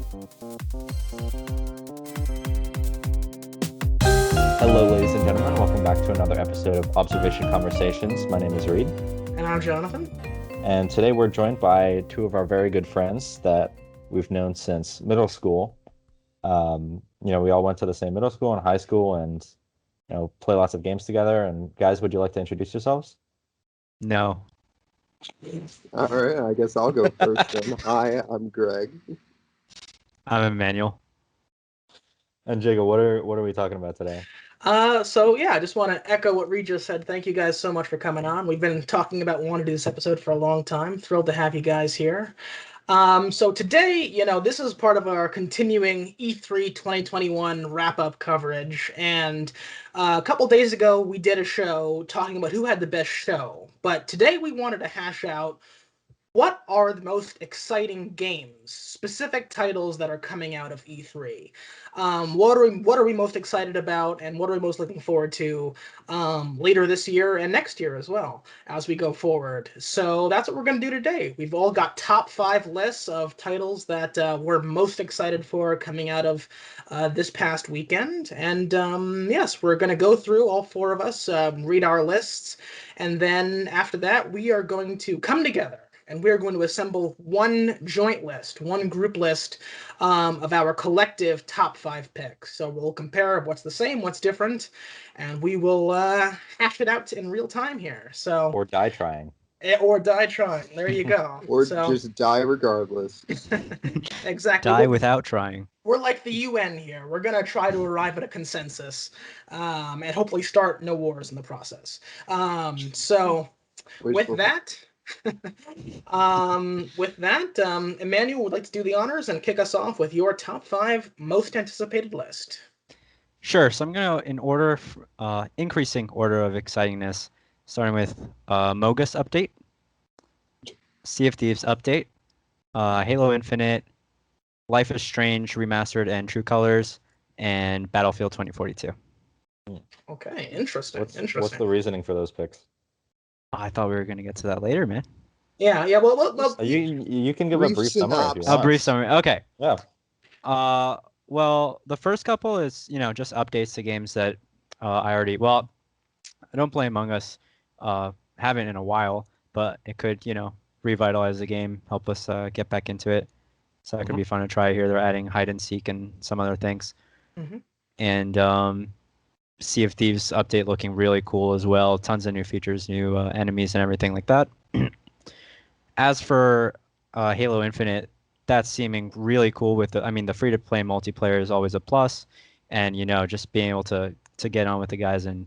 Hello, ladies and gentlemen. Welcome back to another episode of Observation Conversations. My name is Reid. And I'm Jonathan. And today we're joined by two of our very good friends that we've known since middle school. We all went to the same middle school and high school and, play lots of games together. And guys, would you like to introduce yourselves? No. All right, I guess I'll go first then. Hi, I'm Greg. I'm Emmanuel. And Jacob, what are we talking about today? I just want to echo what Reid just said. Thank you guys so much for coming on. We've been talking about wanting to do this episode for a long time. Thrilled to have you guys here. So today, this is part of our continuing E3 2021 wrap-up coverage. And a couple days ago, we did a show talking about who had the best show. But today we wanted to hash out what are the most exciting games, specific titles that are coming out of E3. What are we most excited about, and what are we most looking forward to later this year and next year as well as we go forward. So that's what we're going to do today. We've all got top 5 lists of titles that we're most excited for coming out of this past weekend. And yes, we're going to go through, all 4 of us, read our lists, and then after that we are going to come together and we're going to assemble one joint list, one group list of our collective top 5 picks. So we'll compare what's the same, what's different, and we will hash it out in real time here. So Or die trying. Or die trying. There you go. Or just die regardless. Exactly. Die without trying. We're like the UN here. We're going to try to arrive at a consensus and hopefully start no wars in the process. With that, Emmanuel would like to do the honors and kick us off with your top 5 most anticipated list. Sure. So I'm going to, in order, increasing order of excitingness, starting with Mogus update, Sea of Thieves update, Halo Infinite, Life is Strange remastered and True Colors, and Battlefield 2042. Okay, interesting. What's the reasoning for those picks? I thought we were going to get to that later, man. Yeah. Well, you can give a brief summary if you want. A brief summary. Okay. Yeah. Well, the first couple is, just updates to games that I don't play Among Us, haven't in a while, but it could, revitalize the game, help us get back into it. So that could be fun to try here. They're adding hide and seek and some other things. Mm-hmm. And Sea of Thieves update looking really cool as well. Tons of new features, new enemies and everything like that. As for Halo Infinite, that's seeming really cool with the free-to-play multiplayer is always a plus. And, just being able to get on with the guys and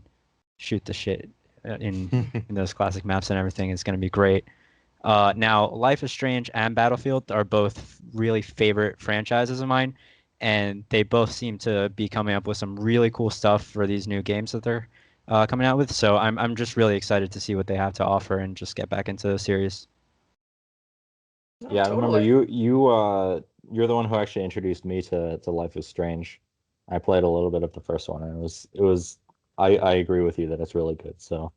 shoot the shit in those classic maps and everything is going to be great. Now, Life is Strange and Battlefield are both really favorite franchises of mine. And they both seem to be coming up with some really cool stuff for these new games that they're coming out with. So I'm just really excited to see what they have to offer and just get back into the series. Yeah, totally. I remember you're the one who actually introduced me to Life is Strange. I played a little bit of the first one, and it was I agree with you that it's really good. So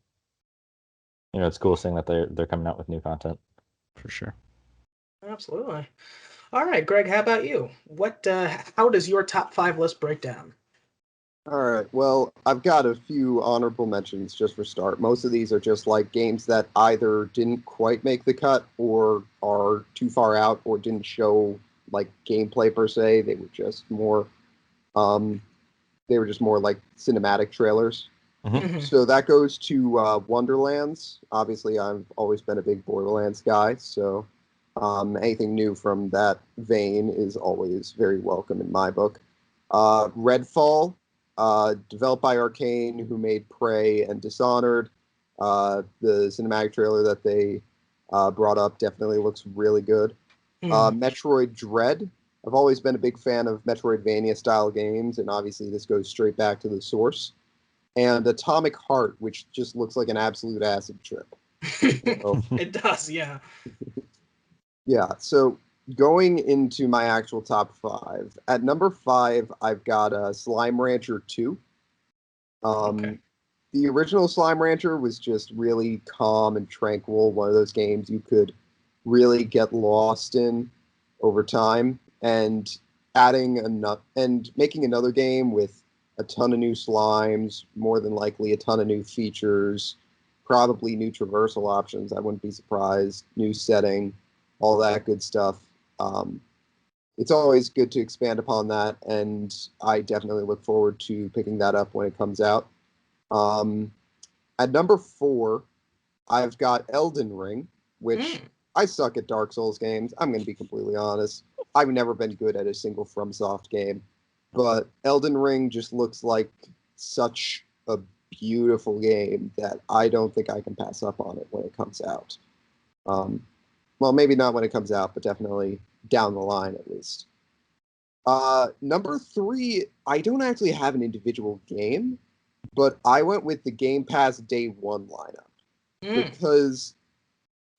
it's cool seeing that they're coming out with new content. For sure. Absolutely. All right, Greg, how about you? How does your top 5 list break down? All right, well, I've got a few honorable mentions just for start. Most of these are just like games that either didn't quite make the cut or are too far out or didn't show like gameplay per se. They were just more like cinematic trailers. Mm-hmm. So that goes to Wonderlands. Obviously, I've always been a big Borderlands guy, so anything new from that vein is always very welcome in my book. Redfall, developed by Arcane, who made Prey and Dishonored. The cinematic trailer that they brought up definitely looks really good. Metroid Dread. I've always been a big fan of Metroidvania-style games, and obviously this goes straight back to the source. And Atomic Heart, which just looks like an absolute acid trip. It does, yeah. Yeah, so going into my actual top 5, at number 5, I've got Slime Rancher 2. Okay. The original Slime Rancher was just really calm and tranquil, one of those games you could really get lost in over time. And adding enough and making another game with a ton of new slimes, more than likely a ton of new features, probably new traversal options. I wouldn't be surprised. New setting, all that good stuff. It's always good to expand upon that, and I definitely look forward to picking that up when it comes out. At number 4, I've got Elden Ring, which I suck at Dark Souls games. I'm going to be completely honest. I've never been good at a single FromSoft game, but Elden Ring just looks like such a beautiful game that I don't think I can pass up on it when it comes out. Well, maybe not when it comes out, but definitely down the line at least. Number 3, I don't actually have an individual game, but I went with the Game Pass Day 1 lineup because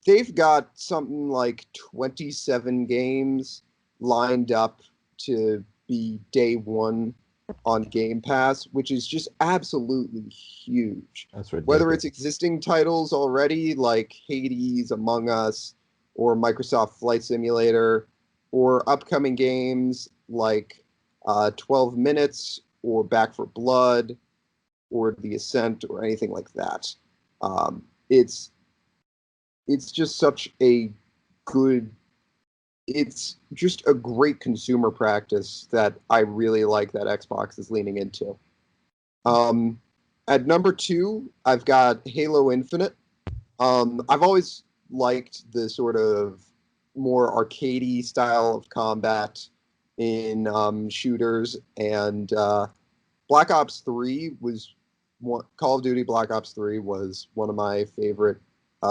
they've got something like 27 games lined up to be Day 1 on Game Pass, which is just absolutely huge. That's ridiculous. Whether it's existing titles already like Hades, Among Us, or Microsoft Flight Simulator, or upcoming games like 12 Minutes or Back for Blood or The Ascent or anything like that. It's just such a good, it's just a great consumer practice that I really like that Xbox is leaning into. At number 2, I've got Halo Infinite. I've always liked the sort of more arcadey style of combat in shooters, and Black Ops 3 was Call of Duty Black Ops 3 was one of my favorite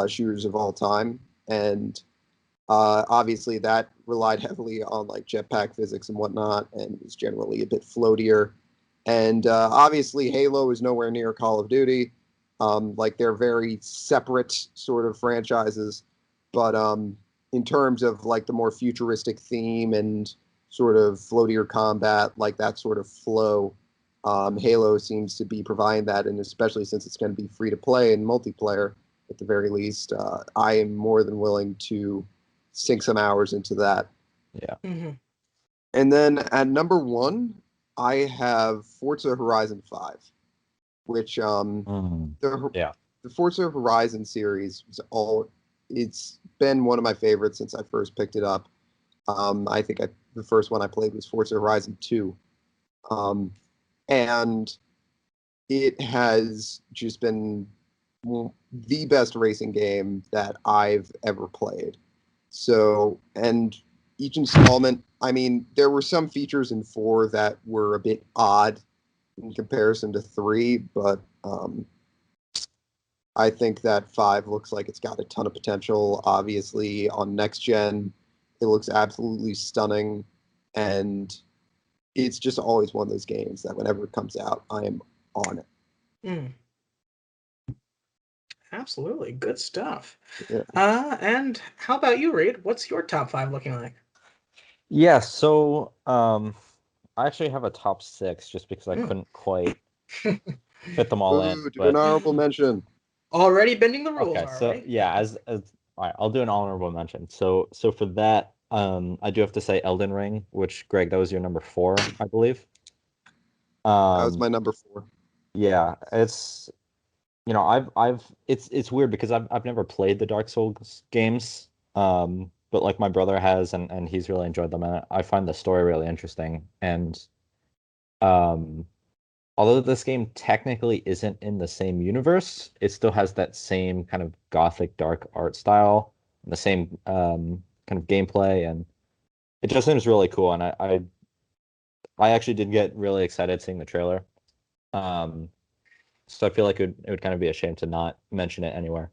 shooters of all time, and obviously that relied heavily on like jetpack physics and whatnot, and was generally a bit floatier. And obviously Halo is nowhere near Call of Duty. Like they're very separate sort of franchises, but in terms of like the more futuristic theme and sort of floatier combat, like that sort of flow, Halo seems to be providing that, and especially since it's going to be free to play and multiplayer at the very least, I am more than willing to sink some hours into that. Yeah. Mm-hmm. And then at number 1, I have Forza Horizon 5, which the Forza Horizon series it's been one of my favorites since I first picked it up. I think the first one I played was Forza Horizon 2. And it has just been the best racing game that I've ever played. So, and each installment, I mean, there were some features in 4 that were a bit odd in comparison to 3, but I think that 5 looks like it's got a ton of potential. Obviously, on next gen, it looks absolutely stunning, and it's just always one of those games that whenever it comes out, I am on it. Absolutely. Good stuff. Yeah. And how about you, Reid? What's your top 5 looking like? Yeah, so I actually have a top 6 just because I couldn't quite fit them all in. Do an honorable mention. Already bending the rules, Okay, so right? yeah, as all right, I'll do an honorable mention. So for that, I do have to say Elden Ring, which Greg, that was your number 4, I believe. That was my number 4. Yeah, it's it's weird because I've never played the Dark Souls games, but like my brother has, and he's really enjoyed them, and I find the story really interesting. And although this game technically isn't in the same universe, it still has that same kind of gothic dark art style, and the same kind of gameplay, and it just seems really cool. And I actually did get really excited seeing the trailer. So I feel like it would kind of be a shame to not mention it anywhere.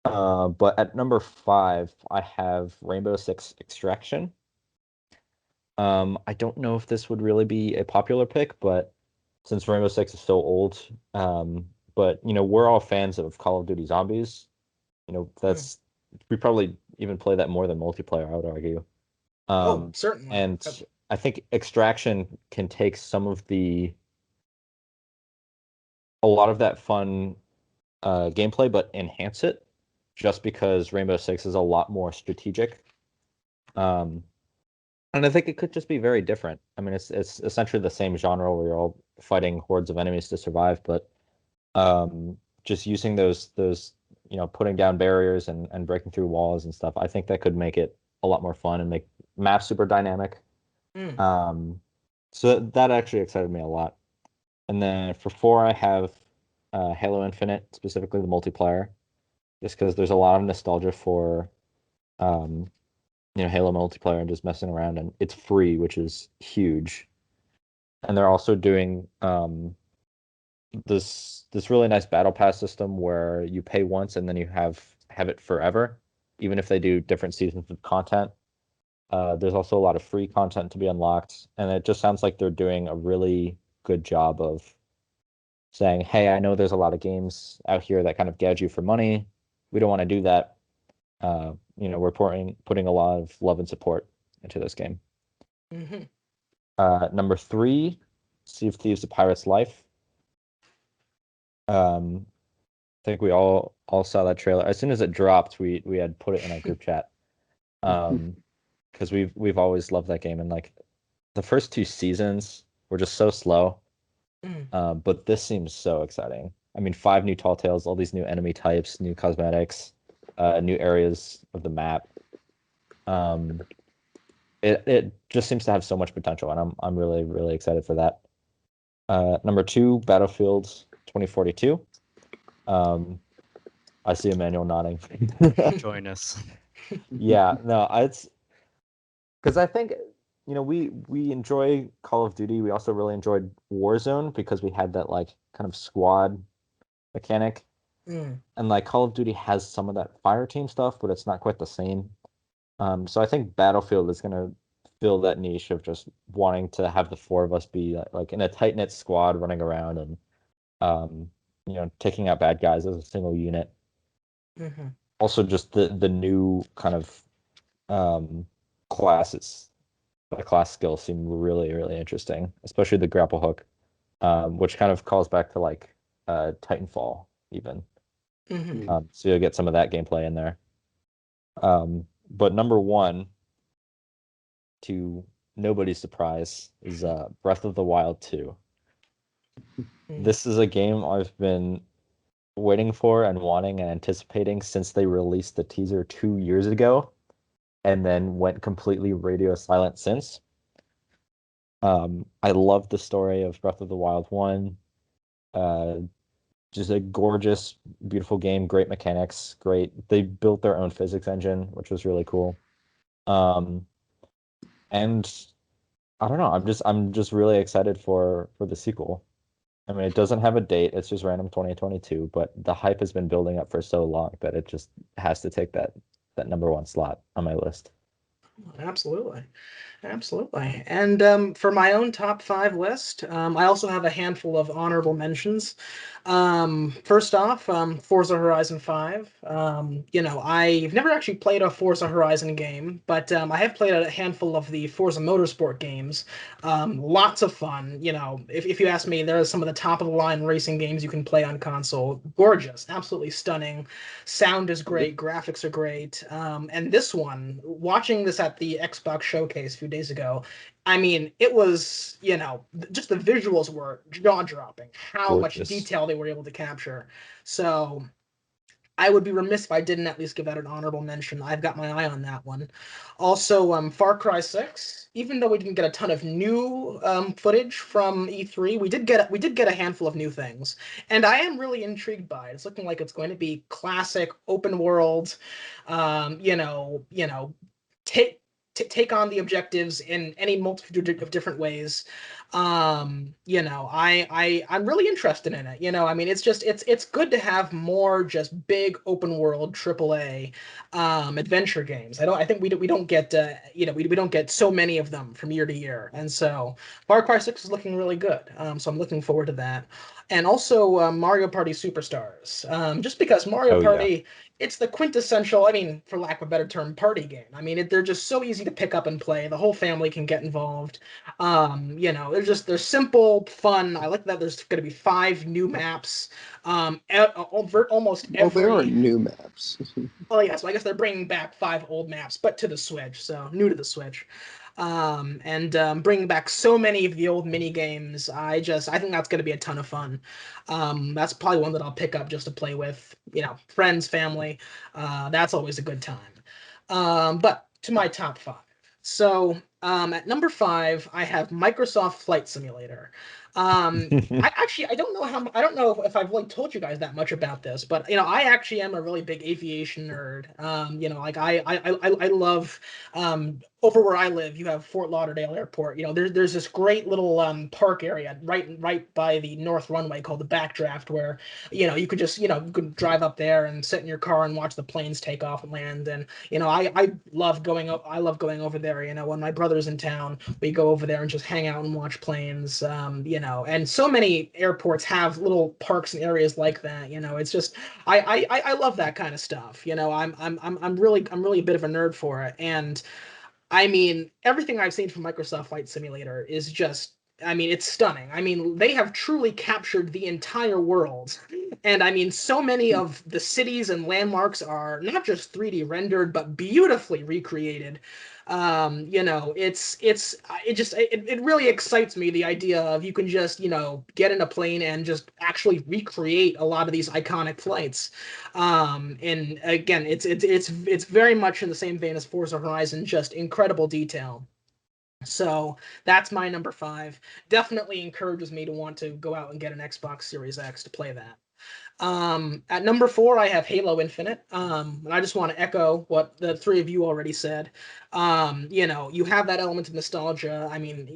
But at number 5, I have Rainbow Six Extraction. I don't know if this would really be a popular pick, but since Rainbow Six is so old, but we're all fans of Call of Duty Zombies. We probably even play that more than multiplayer, I would argue. Certainly. And I think Extraction can take a lot of that fun gameplay, but enhance it, just because Rainbow Six is a lot more strategic. And I think it could just be very different. I mean, it's essentially the same genre where you're all fighting hordes of enemies to survive, but just using those putting down barriers and breaking through walls and stuff. I think that could make it a lot more fun and make maps super dynamic. Mm. So that actually excited me a lot. And then for 4, I have Halo Infinite, specifically the multiplayer, just because there's a lot of nostalgia for um, Halo multiplayer and just messing around, and it's free, which is huge. And they're also doing this really nice battle pass system where you pay once and then you have it forever, even if they do different seasons of content. There's also a lot of free content to be unlocked, and it just sounds like they're doing a really good job of saying, "Hey, I know there's a lot of games out here that kind of gouge you for money. We don't want to do that. We're putting a lot of love and support into this game." Mm-hmm. Number 3, Sea of Thieves: A Pirate's Life. I think we all saw that trailer. As soon as it dropped, we had put it in our group chat. Because we've always loved that game, and like the first 2 seasons were just so slow. But this seems so exciting. I mean, 5 new tall tales, all these new enemy types, new cosmetics, new areas of the map. It just seems to have so much potential, and I'm really, really excited for that. Number 2, Battlefield 2042. I see Emmanuel nodding. Join us. Yeah, no, it's because I think we enjoy Call of Duty. We also really enjoyed Warzone because we had that like kind of squad mechanic, and like Call of Duty has some of that fire team stuff, but it's not quite the same. So I think Battlefield is gonna fill that niche of just wanting to have the 4 of us be like in a tight knit squad running around and taking out bad guys as a single unit. Mm-hmm. Also, just the new kind of classes. The class skills seem really, really interesting, especially the grapple hook, which kind of calls back to like Titanfall even. Mm-hmm. So you'll get some of that gameplay in there. But number 1, to nobody's surprise, is Breath of the Wild 2. This is a game I've been waiting for and wanting and anticipating since they released the teaser 2 years ago, and then went completely radio silent since. I love the story of Breath of the Wild 1. Just a gorgeous, beautiful game, great mechanics, great. They built their own physics engine, which was really cool. And I don't know, I'm just really excited for the sequel. I mean, it doesn't have a date, it's just random 2022, but the hype has been building up for so long that it just has to take that number 1 slot on my list. Absolutely. Absolutely. And for my own top 5 list, I also have a handful of honorable mentions. First off, Forza Horizon 5. I've never actually played a Forza Horizon game, but I have played a handful of the Forza Motorsport games. Lots of fun. If you ask me, there are some of the top of the line racing games you can play on console. Gorgeous, absolutely stunning. Sound is great, graphics are great. And this one, watching this at the Xbox Showcase a few days ago, I mean, it was, just the visuals were jaw-dropping, how much Gorgeous. detail they were able to capture. So I would be remiss if I didn't at least give that an honorable mention. I've got my eye on that one. Also, Far Cry 6. Even though we didn't get a ton of new footage from E3, we did get a handful of new things, and I am really intrigued by it. It's looking like it's going to be classic open world. Um, you know, you know, take take on the objectives in any multitude of different ways. I'm really interested in it. I mean, it's good to have more just big open world AAA adventure games. I think we don't get we don't get so many of them from year to year, and so Far Cry 6 is looking really good. So I'm looking forward to that. And also Mario Party Superstars, just because Mario Oh yeah. Party, it's the quintessential, I mean, for lack of a better term, party game. I mean, they're just so easy to pick up and play. The whole family can get involved. They're simple, fun. I like that there's going to be 5 new maps. Almost Well, there are every. new maps. Well, yeah, so I guess they're bringing back 5 old maps, but to the Switch, so new to the Switch. and bringing back so many of the old mini games. I think that's going to be a ton of fun. That's probably one that I'll pick up just to play with, friends, family. That's always a good time. But to my top five. So at number five, I have Microsoft Flight Simulator. I don't know I don't know if I've really told you guys that much about this, but I actually am a really big aviation nerd. Like I love over where I live, you have Fort Lauderdale Airport. There's this great little park area right by the north runway called the Backdraft, where you could just you could drive up there and sit in your car and watch the planes take off and land. And I love going up. I love going over there. When my brother's in town, we go over there and just hang out and watch planes. And so many airports have little parks and areas like that. It's just I love that kind of stuff. I'm really a bit of a nerd for it. And I mean, everything I've seen from Microsoft Flight Simulator is just, I mean, it's stunning. I mean, they have truly captured the entire world. And I mean, so many of the cities and landmarks are not just 3D rendered, but beautifully recreated. It really excites me, the idea of you can just, get in a plane and just actually recreate a lot of these iconic flights. And again, it's very much in the same vein as Forza Horizon, just incredible detail. So that's my number five. Definitely encourages me to want to go out and get an Xbox Series X to play that. At number four, I have Halo Infinite. And I just want to echo what the three of you already said. You have that element of nostalgia. I mean,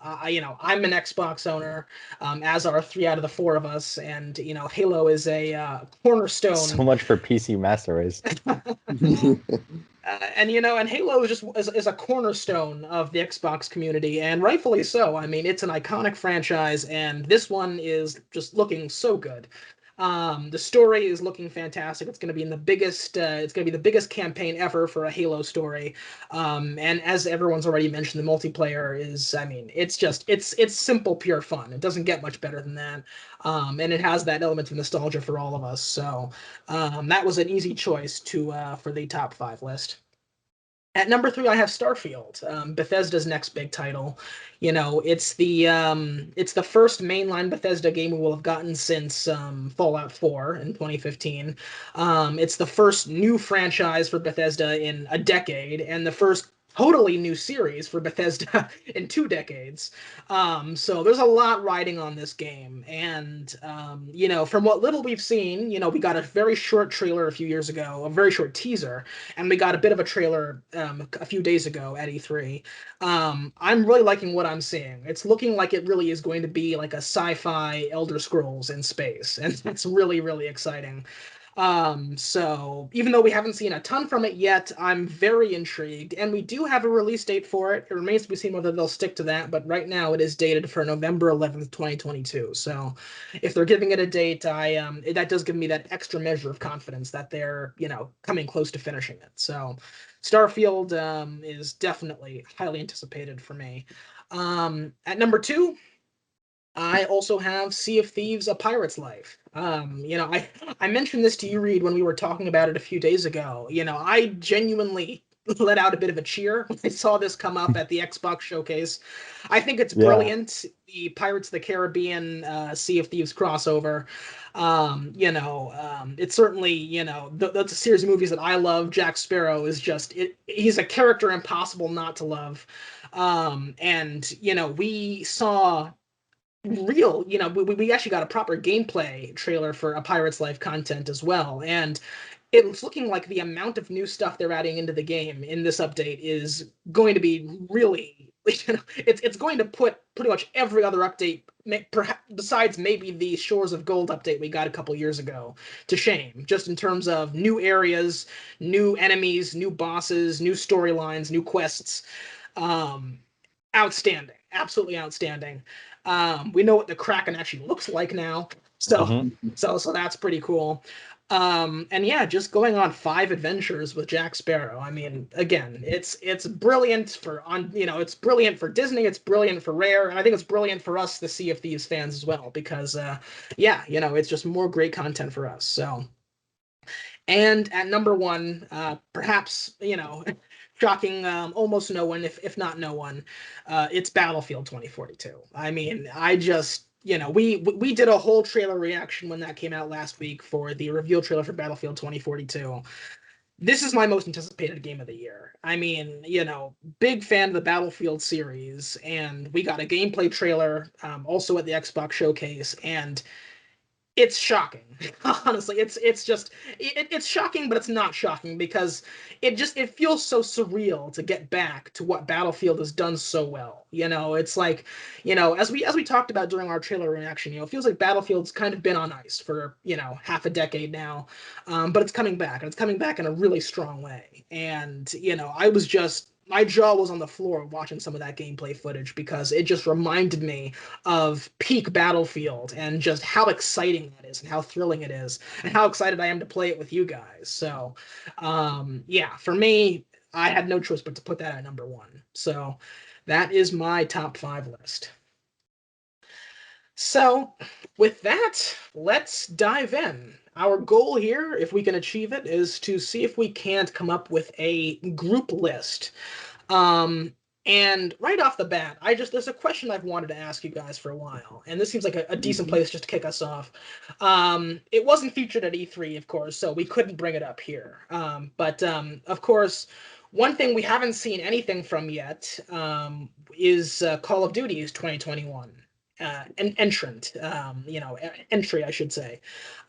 I'm an Xbox owner, as are three out of the four of us, and Halo is a cornerstone. So much for PC Master Race. And Halo is a cornerstone of the Xbox community, and rightfully so. I mean, it's an iconic franchise, and this one is just looking so good. The story is looking fantastic. It's going to be the biggest campaign ever for a Halo story. And as everyone's already mentioned, the multiplayer is, I mean, it's simple, pure fun. It doesn't get much better than that. And it has that element of nostalgia for all of us. So, that was an easy choice for the top five list. At number three, I have Starfield, Bethesda's next big title. It's the first mainline Bethesda game we will have gotten since Fallout 4 in 2015. It's the first new franchise for Bethesda in a decade, and the first totally new series for Bethesda in 2 decades. So there's a lot riding on this game. And, from what little we've seen, we got a very short trailer a few years ago, a very short teaser, and we got a bit of a trailer a few days ago at E3. I'm really liking what I'm seeing. It's looking like it really is going to be like a sci-fi Elder Scrolls in space, and that's really, really exciting. So even though we haven't seen a ton from it yet, I'm very intrigued, and we do have a release date for it. It remains to be seen whether they'll stick to that, but right now it is dated for November 11th, 2022. So if they're giving it a date, that does give me that extra measure of confidence that they're, coming close to finishing it. So Starfield is definitely highly anticipated for me. At number two, I also have Sea of Thieves: A Pirate's Life. I mentioned this to you, Reid, when we were talking about it a few days ago. I genuinely let out a bit of a cheer when I saw this come up at the Xbox showcase. I think it's brilliant. The Pirates of the Caribbean Sea of Thieves crossover. It's certainly, that's a series of movies that I love. Jack Sparrow is just he's a character impossible not to love. And we saw we actually got a proper gameplay trailer for A Pirate's Life content as well, and it's looking like the amount of new stuff they're adding into the game in this update is going to be really, it's going to put pretty much every other update, perhaps besides maybe the Shores of Gold update we got a couple years ago, to shame, just in terms of new areas, new enemies, new bosses, new storylines, new quests. Outstanding, absolutely outstanding. We know what the Kraken actually looks like now, so that's pretty cool. And yeah, just going on 5 adventures with Jack Sparrow. I mean, again, it's brilliant it's brilliant for Disney, it's brilliant for Rare, and I think it's brilliant for us, the Sea of Thieves fans as well, because it's just more great content for us. So, and at number one, perhaps shocking almost no one, if not no one, it's Battlefield 2042. I mean, I just, we did a whole trailer reaction when that came out last week for the reveal trailer for Battlefield 2042. This is my most anticipated game of the year. I mean, big fan of the Battlefield series, and we got a gameplay trailer also at the Xbox showcase, and it's shocking. Honestly, it's shocking, but it's not shocking because it feels so surreal to get back to what Battlefield has done so well. It's like, as we talked about during our trailer reaction, it feels like Battlefield's kind of been on ice for half a decade now, but it's coming back, and it's coming back in a really strong way. And I was just my jaw was on the floor watching some of that gameplay footage because it just reminded me of peak Battlefield and just how exciting that is and how thrilling it is and how excited I am to play it with you guys. So, yeah, for me, I had no choice but to put that at number one. So that is my top 5 list. So, with that, let's dive in. Our goal here, if we can achieve it, is to see if we can't come up with a group list. And right off the bat, there's a question I've wanted to ask you guys for a while, and this seems like a decent place just to kick us off. It wasn't featured at E3, of course, so we couldn't bring it up here. But of course, one thing we haven't seen anything from yet is Call of Duty's 2021 entry, I should say.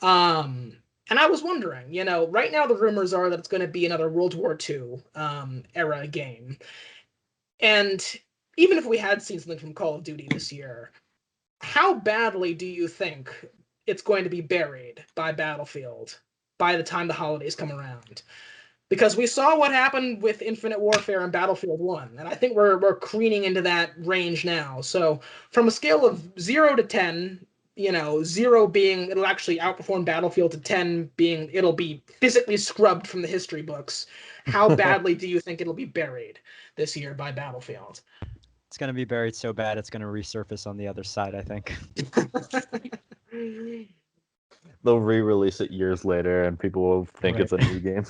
And I was wondering, right now the rumors are that it's going to be another World War II era game. And even if we had seen something from Call of Duty this year, how badly do you think it's going to be buried by Battlefield by the time the holidays come around? Because we saw what happened with Infinite Warfare and Battlefield 1, and I think we're careening into that range now. So from a scale of 0 to 10, 0 being it'll actually outperform Battlefield to 10 being it'll be physically scrubbed from the history books, how badly do you think it'll be buried this year by Battlefield? It's going to be buried so bad it's going to resurface on the other side, I think. They'll re-release it years later, and people will think Right. it's a new game.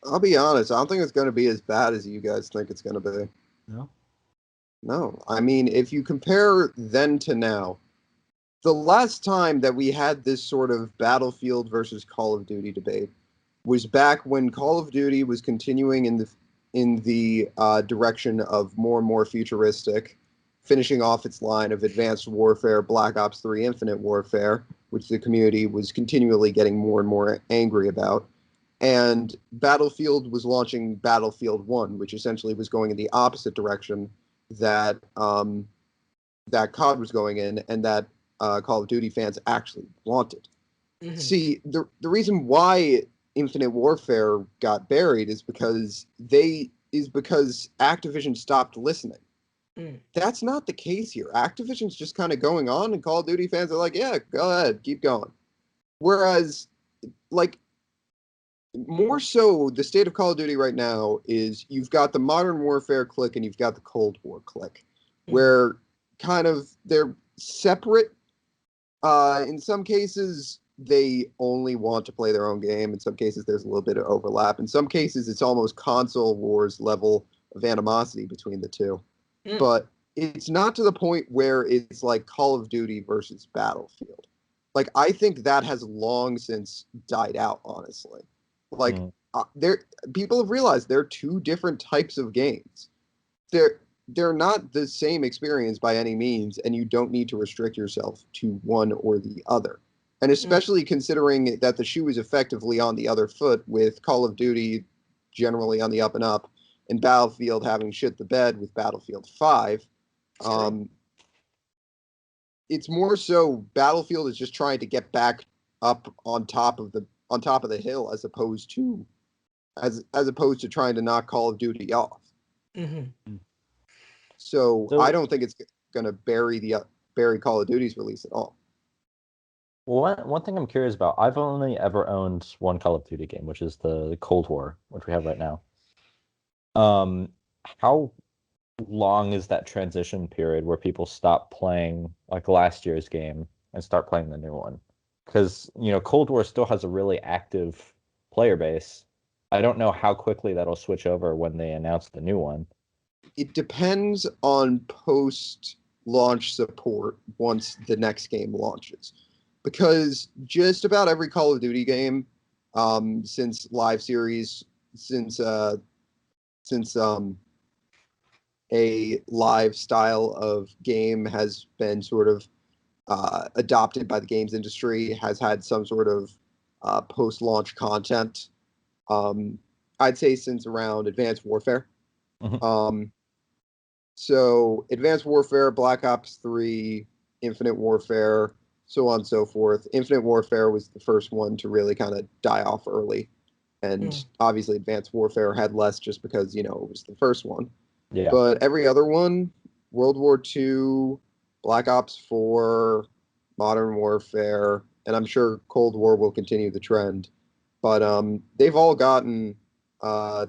I'll be honest. I don't think it's going to be as bad as you guys think it's going to be. No? No. I mean, if you compare then to now, the last time that we had this sort of Battlefield versus Call of Duty debate was back when Call of Duty was continuing in the direction of more and more futuristic, finishing off its line of Advanced Warfare, Black Ops 3, Infinite Warfare, which the community was continually getting more and more angry about. And Battlefield was launching Battlefield 1, which essentially was going in the opposite direction that that COD was going in, and that Call of Duty fans actually wanted. Mm-hmm. See, the reason why Infinite Warfare got buried is because Activision stopped listening. That's not the case here. Activision's just kind of going on, and Call of Duty fans are like, yeah, go ahead, keep going. Whereas, like, more so, the state of Call of Duty right now is you've got the Modern Warfare clique and you've got the Cold War clique, where kind of they're separate. In some cases, they only want to play their own game. In some cases, there's a little bit of overlap. In some cases, it's almost console wars level of animosity between the two. But it's not to the point where it's like Call of Duty versus Battlefield. Like, I think that has long since died out, honestly. Like, people have realized there are two different types of games. They're not the same experience by any means, and you don't need to restrict yourself to one or the other. And especially considering that the shoe is effectively on the other foot, with Call of Duty generally on the up and up, and Battlefield having shit the bed with Battlefield 5. It's more so Battlefield is just trying to get back up on top of the hill, as opposed to trying to knock Call of Duty off. Mm-hmm. So I don't think it's going to bury Call of Duty's release at all. Well, one thing I'm curious about, I've only ever owned one Call of Duty game, which is the Cold War, which we have right now. How long is that transition period where people stop playing like last year's game and start playing the new one? Because Cold War still has a really active player base, I don't know how quickly that'll switch over when they announce the new one. It depends on post-launch support once the next game launches, because just about every Call of Duty game, since live series, since a live style of game has been sort of adopted by the games industry, has had some sort of post-launch content. I'd say since around Advanced Warfare. Mhm. So Advanced Warfare, Black Ops 3, Infinite Warfare, so on and so forth. Infinite Warfare was the first one to really kind of die off early. And obviously Advanced Warfare had less just because, it was the first one. Yeah. But every other one, World War II, Black Ops 4, Modern Warfare, and I'm sure Cold War will continue the trend. But they've all gotten a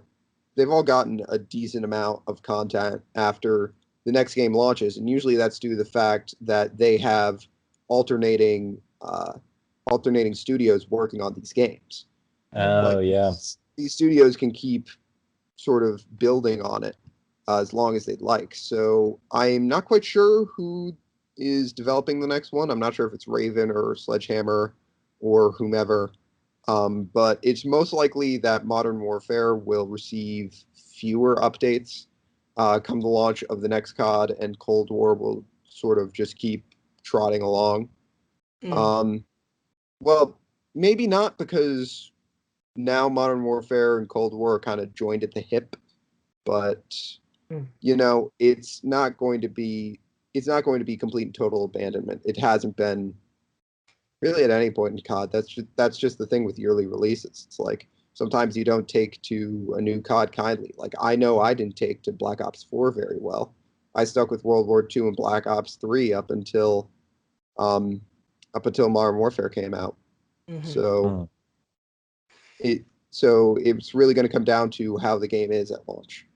decent amount of content after the next game launches, and usually that's due to the fact that they have alternating studios working on these games. Oh, yeah. These studios can keep sort of building on it as long as they'd like. So I'm not quite sure who is developing the next one. I'm not sure if it's Raven or Sledgehammer or whomever. But it's most likely that Modern Warfare will receive fewer updates come the launch of the next COD, and Cold War will sort of just keep trotting along. Well, maybe not, because now Modern Warfare and Cold War are kind of joined at the hip, but it's not going to be complete and total abandonment. It hasn't been really at any point in COD. That's just the thing with yearly releases. It's like sometimes you don't take to a new COD kindly. Like, I know I didn't take to Black Ops 4 very well. I stuck with World War II and Black Ops 3 up until Modern Warfare came out. So it's really going to come down to how the game is at launch.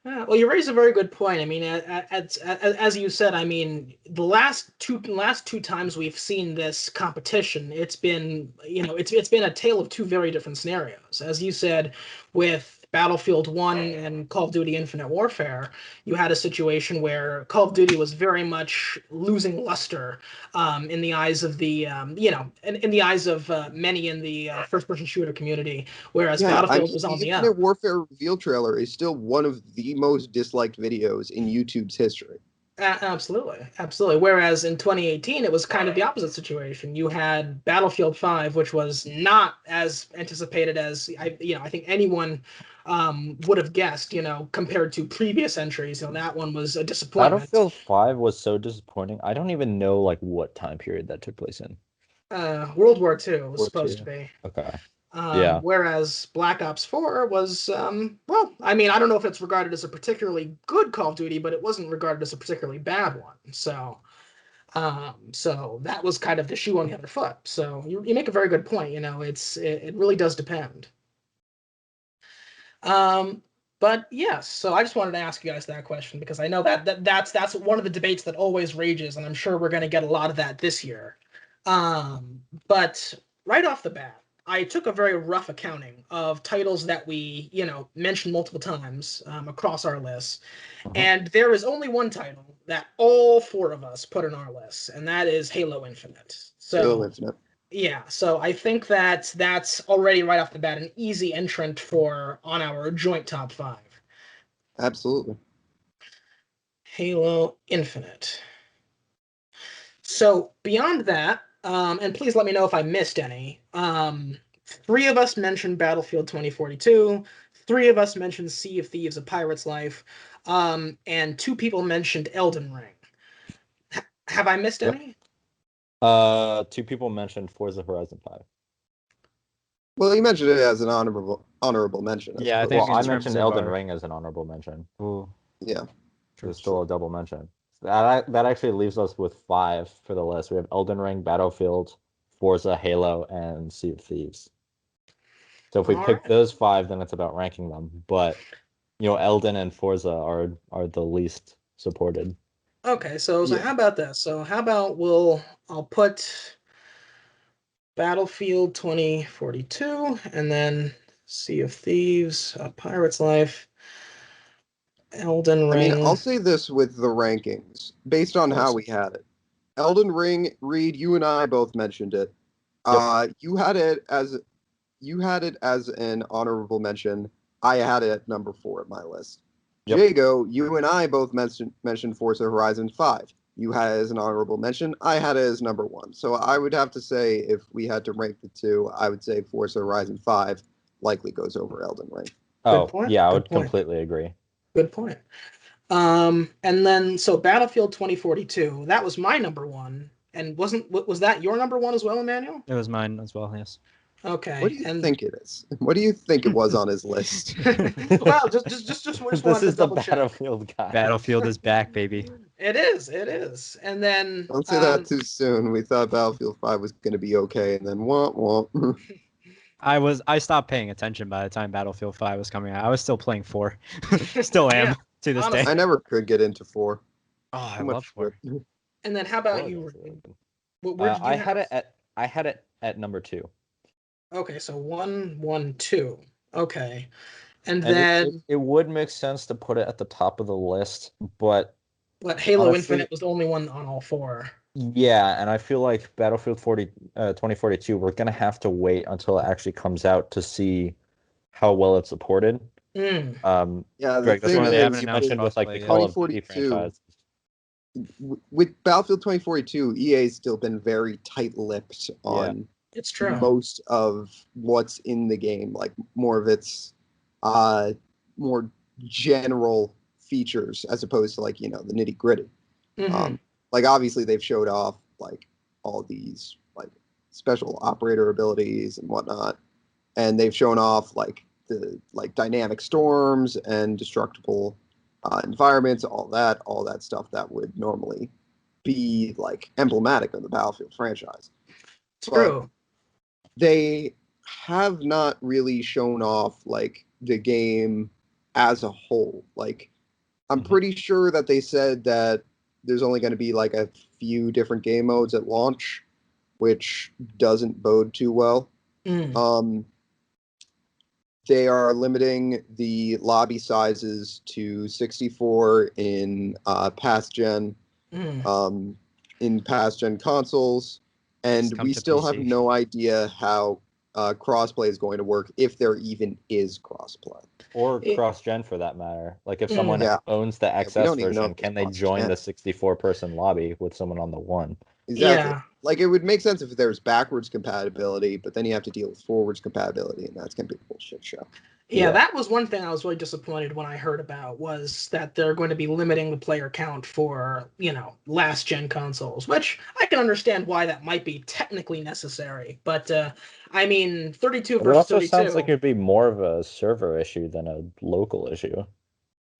Yeah, well, you raise a very good point. I mean, as you said, I mean, the last two times we've seen this competition, it's been it's been a tale of two very different scenarios. As you said, with Battlefield 1 and Call of Duty Infinite Warfare, you had a situation where Call of Duty was very much losing luster in the eyes of the in the eyes of many in the first-person shooter community, whereas Battlefield was on the up. The Infinite Warfare reveal trailer is still one of the most disliked videos in YouTube's history. Absolutely. Whereas in 2018, it was kind of the opposite situation. You had Battlefield 5, which was not as anticipated as I think anyone would have guessed. Compared to previous entries, that one was a disappointment. Battlefield 5 was so disappointing. I don't even know what time period that took place in. World War II was supposed to be. Okay. Whereas Black Ops 4 was, well, I mean, I don't know if it's regarded as a particularly good Call of Duty, but it wasn't regarded as a particularly bad one. So that was kind of the shoe on the other foot. So you make a very good point. It really does depend. But yes, so I just wanted to ask you guys that question, because I know that's one of the debates that always rages, and I'm sure we're going to get a lot of that this year. But right off the bat, I took a very rough accounting of titles that we, mentioned multiple times across our lists. And there is only one title that all four of us put in our lists, and that is Halo Infinite. So, Halo Infinite. Yeah, so I think that's already right off the bat an easy entrant on our joint top 5. Absolutely. Halo Infinite. So beyond that, and please let me know if I missed any. 3 of us mentioned Battlefield 2042. 3 of us mentioned Sea of Thieves: A Pirate's Life. And 2 people mentioned Elden Ring. Have I missed any? 2 people mentioned Forza Horizon 5. Well, you mentioned it as an honorable mention. Yeah, I think I mentioned Elden Ring as an honorable mention. Ooh. Yeah. There's still a double mention. That actually leaves us with 5 for the list. We have Elden Ring, Battlefield, Forza, Halo, and Sea of Thieves. So if we pick those 5, then it's about ranking them. But Elden and Forza are the least supported. Okay, so how about this? So how about I'll put Battlefield 2042 and then Sea of Thieves, Pirate's Life, Elden I mean, Ring. I'll say this with the rankings, based on how we had it. Elden Ring, Reid, you and I both mentioned it. You had it as an honorable mention. I had it at number 4 at my list. Yep. Jago, you and I both mentioned Forza Horizon 5. You had it as an honorable mention. I had it as number 1. So I would have to say, if we had to rank the two, I would say Forza Horizon 5 likely goes over Elden Ring. Oh, point. yeah, I Good would point. completely agree. Good point. And then so Battlefield 2042, that was my number 1. And was that your number 1 as well, Emmanuel? It was mine as well, yes. Okay. What do you think it is? What do you think it was on his list? Well, just This wanted is to the double check. Battlefield guy. Battlefield is back, baby. It is. And then Don't say that too soon. We thought Battlefield 5 was going to be okay, and then womp womp. I stopped paying attention by the time Battlefield 5 was coming out. I was still playing 4. Still am Yeah, to this honestly. day. I never could get into 4. Oh, I Too love much 4. shit. And then how about Well, you? that's really good. Where did you I have? had it at number 2. Okay, so 1, 1, 2. Okay. And And then it would make sense to put it at the top of the list, but Halo honestly, Infinite was the only one on all 4. yeah, and I feel like Battlefield 2042, we're gonna have to wait until it actually comes out to see how well it's supported. Mm. Yeah, the Greg, that's thing one of the things is, you mentioned with like the crossplay, Call of Duty 2042 franchise. with Battlefield 2042, EA's still been very tight-lipped on It's true. most of what's in the game, like more of its more general features as opposed to, like, the nitty-gritty. Mhm. Like, obviously they've showed off like all these like special operator abilities and whatnot, and they've shown off like the dynamic storms and destructible environments, all that stuff that would normally be like emblematic of the Battlefield franchise. True. They have not really shown off like the game as a whole. Like, I'm pretty sure that they said that there's only going to be like a few different game modes at launch, which doesn't bode too well. Mm. They are limiting the lobby sizes to 64 in past gen Mm. consoles, and come we to still have PC. no idea how crossplay is going to work, if there even is crossplay. Or It- cross-gen for that matter. Like if Mm. someone Yeah. owns the we XS don't even know version, if can there's they join cross-gen. the 64-person lobby with someone on the 1? Exactly. Yeah. Like, it would make sense if there's backwards compatibility, but then you have to deal with forwards compatibility, and that's going to be a bullshit show. Yeah, Yeah. that was one thing I was really disappointed when I heard about, was that they're going to be limiting the player count for, last gen consoles, which I can understand why that might be technically necessary. But I mean, 32 But it versus also 32. sounds like it'd be more of a server issue than a local issue.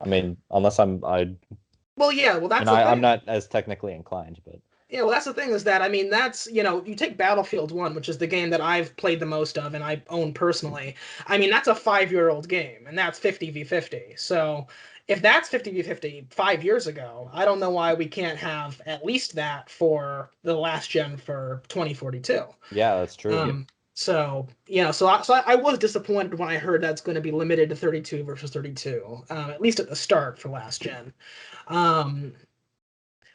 I mean, unless I'm Well, yeah, well that's and the thing. I'm not as technically inclined, but Yeah, well, that's the thing, is that, I mean, that's, you take Battlefield 1, which is the game that I've played the most of and I own personally. I mean, that's a 5-year-old game, and that's 50v50. So if that's 50v50 5 years ago, I don't know why we can't have at least that for the last gen for 2042. yeah, that's true. So, I was disappointed when I heard that's going to be limited to 32 versus 32, at least at the start for last gen.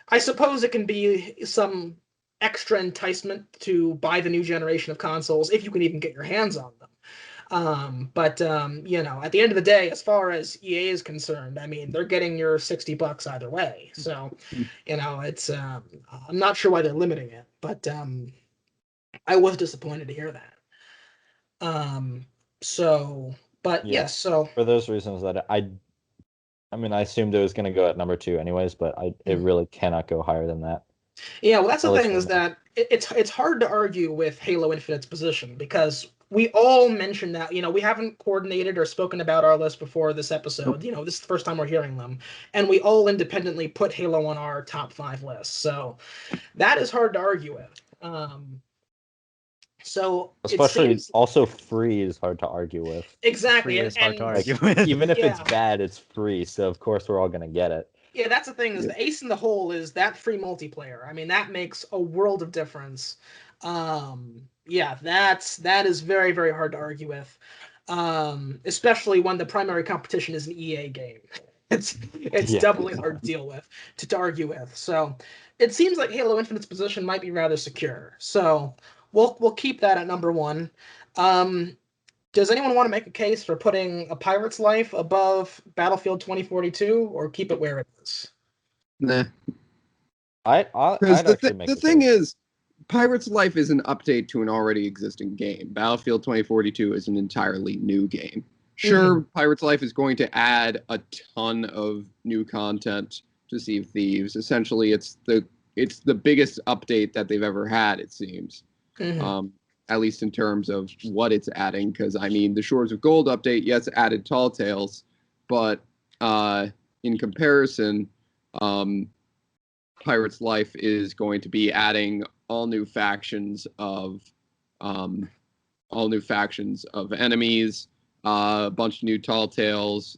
I suppose it can be some extra enticement to buy the new generation of consoles if you can even get your hands on them. But at the end of the day, as far as EA is concerned, I mean, they're getting your $60 either way. So, it's I'm not sure why they're limiting it, but I was disappointed to hear that. But Yeah. yes, so For those reasons that I mean, I assumed it was going to go at number 2 anyways, but it really cannot go higher than that. yeah, well, that's At the least thing, for is me. that it's hard to argue with Halo Infinite's position, because we all mentioned that, we haven't coordinated or spoken about our list before this episode. This is the first time we're hearing them, and we all independently put Halo on our top 5 list. So that is hard to argue with. So Especially it seems also free is hard to argue with. exactly, Free is hard to and argue Like, with. even if it's Yeah. bad, it's free, so of course we're all going to get it. Yeah, that's the thing, is the ace in the hole is that free multiplayer. I mean, that makes a world of difference. Yeah, that is very, very hard to argue with. especially when the primary competition is an EA game. It's doubly hard to deal with, to argue with. So it seems like Halo Infinite's position might be rather secure. So we'll keep that at number one. Does anyone want to make a case for putting A Pirate's Life above Battlefield 2042, or keep it where it is? Nah. I'd actually make the the thing case. is, Pirate's Life is an update to an already existing game. Battlefield 2042 is an entirely new game. Sure, Pirate's Life is going to add a ton of new content to Sea of Thieves. Essentially, it's the biggest update that they've ever had, it seems. At least in terms of what it's adding, because I mean, the Shores of Gold update, yes, added Tall Tales, but in comparison, Pirate's Life is going to be adding all new factions of enemies, a bunch of new Tall Tales,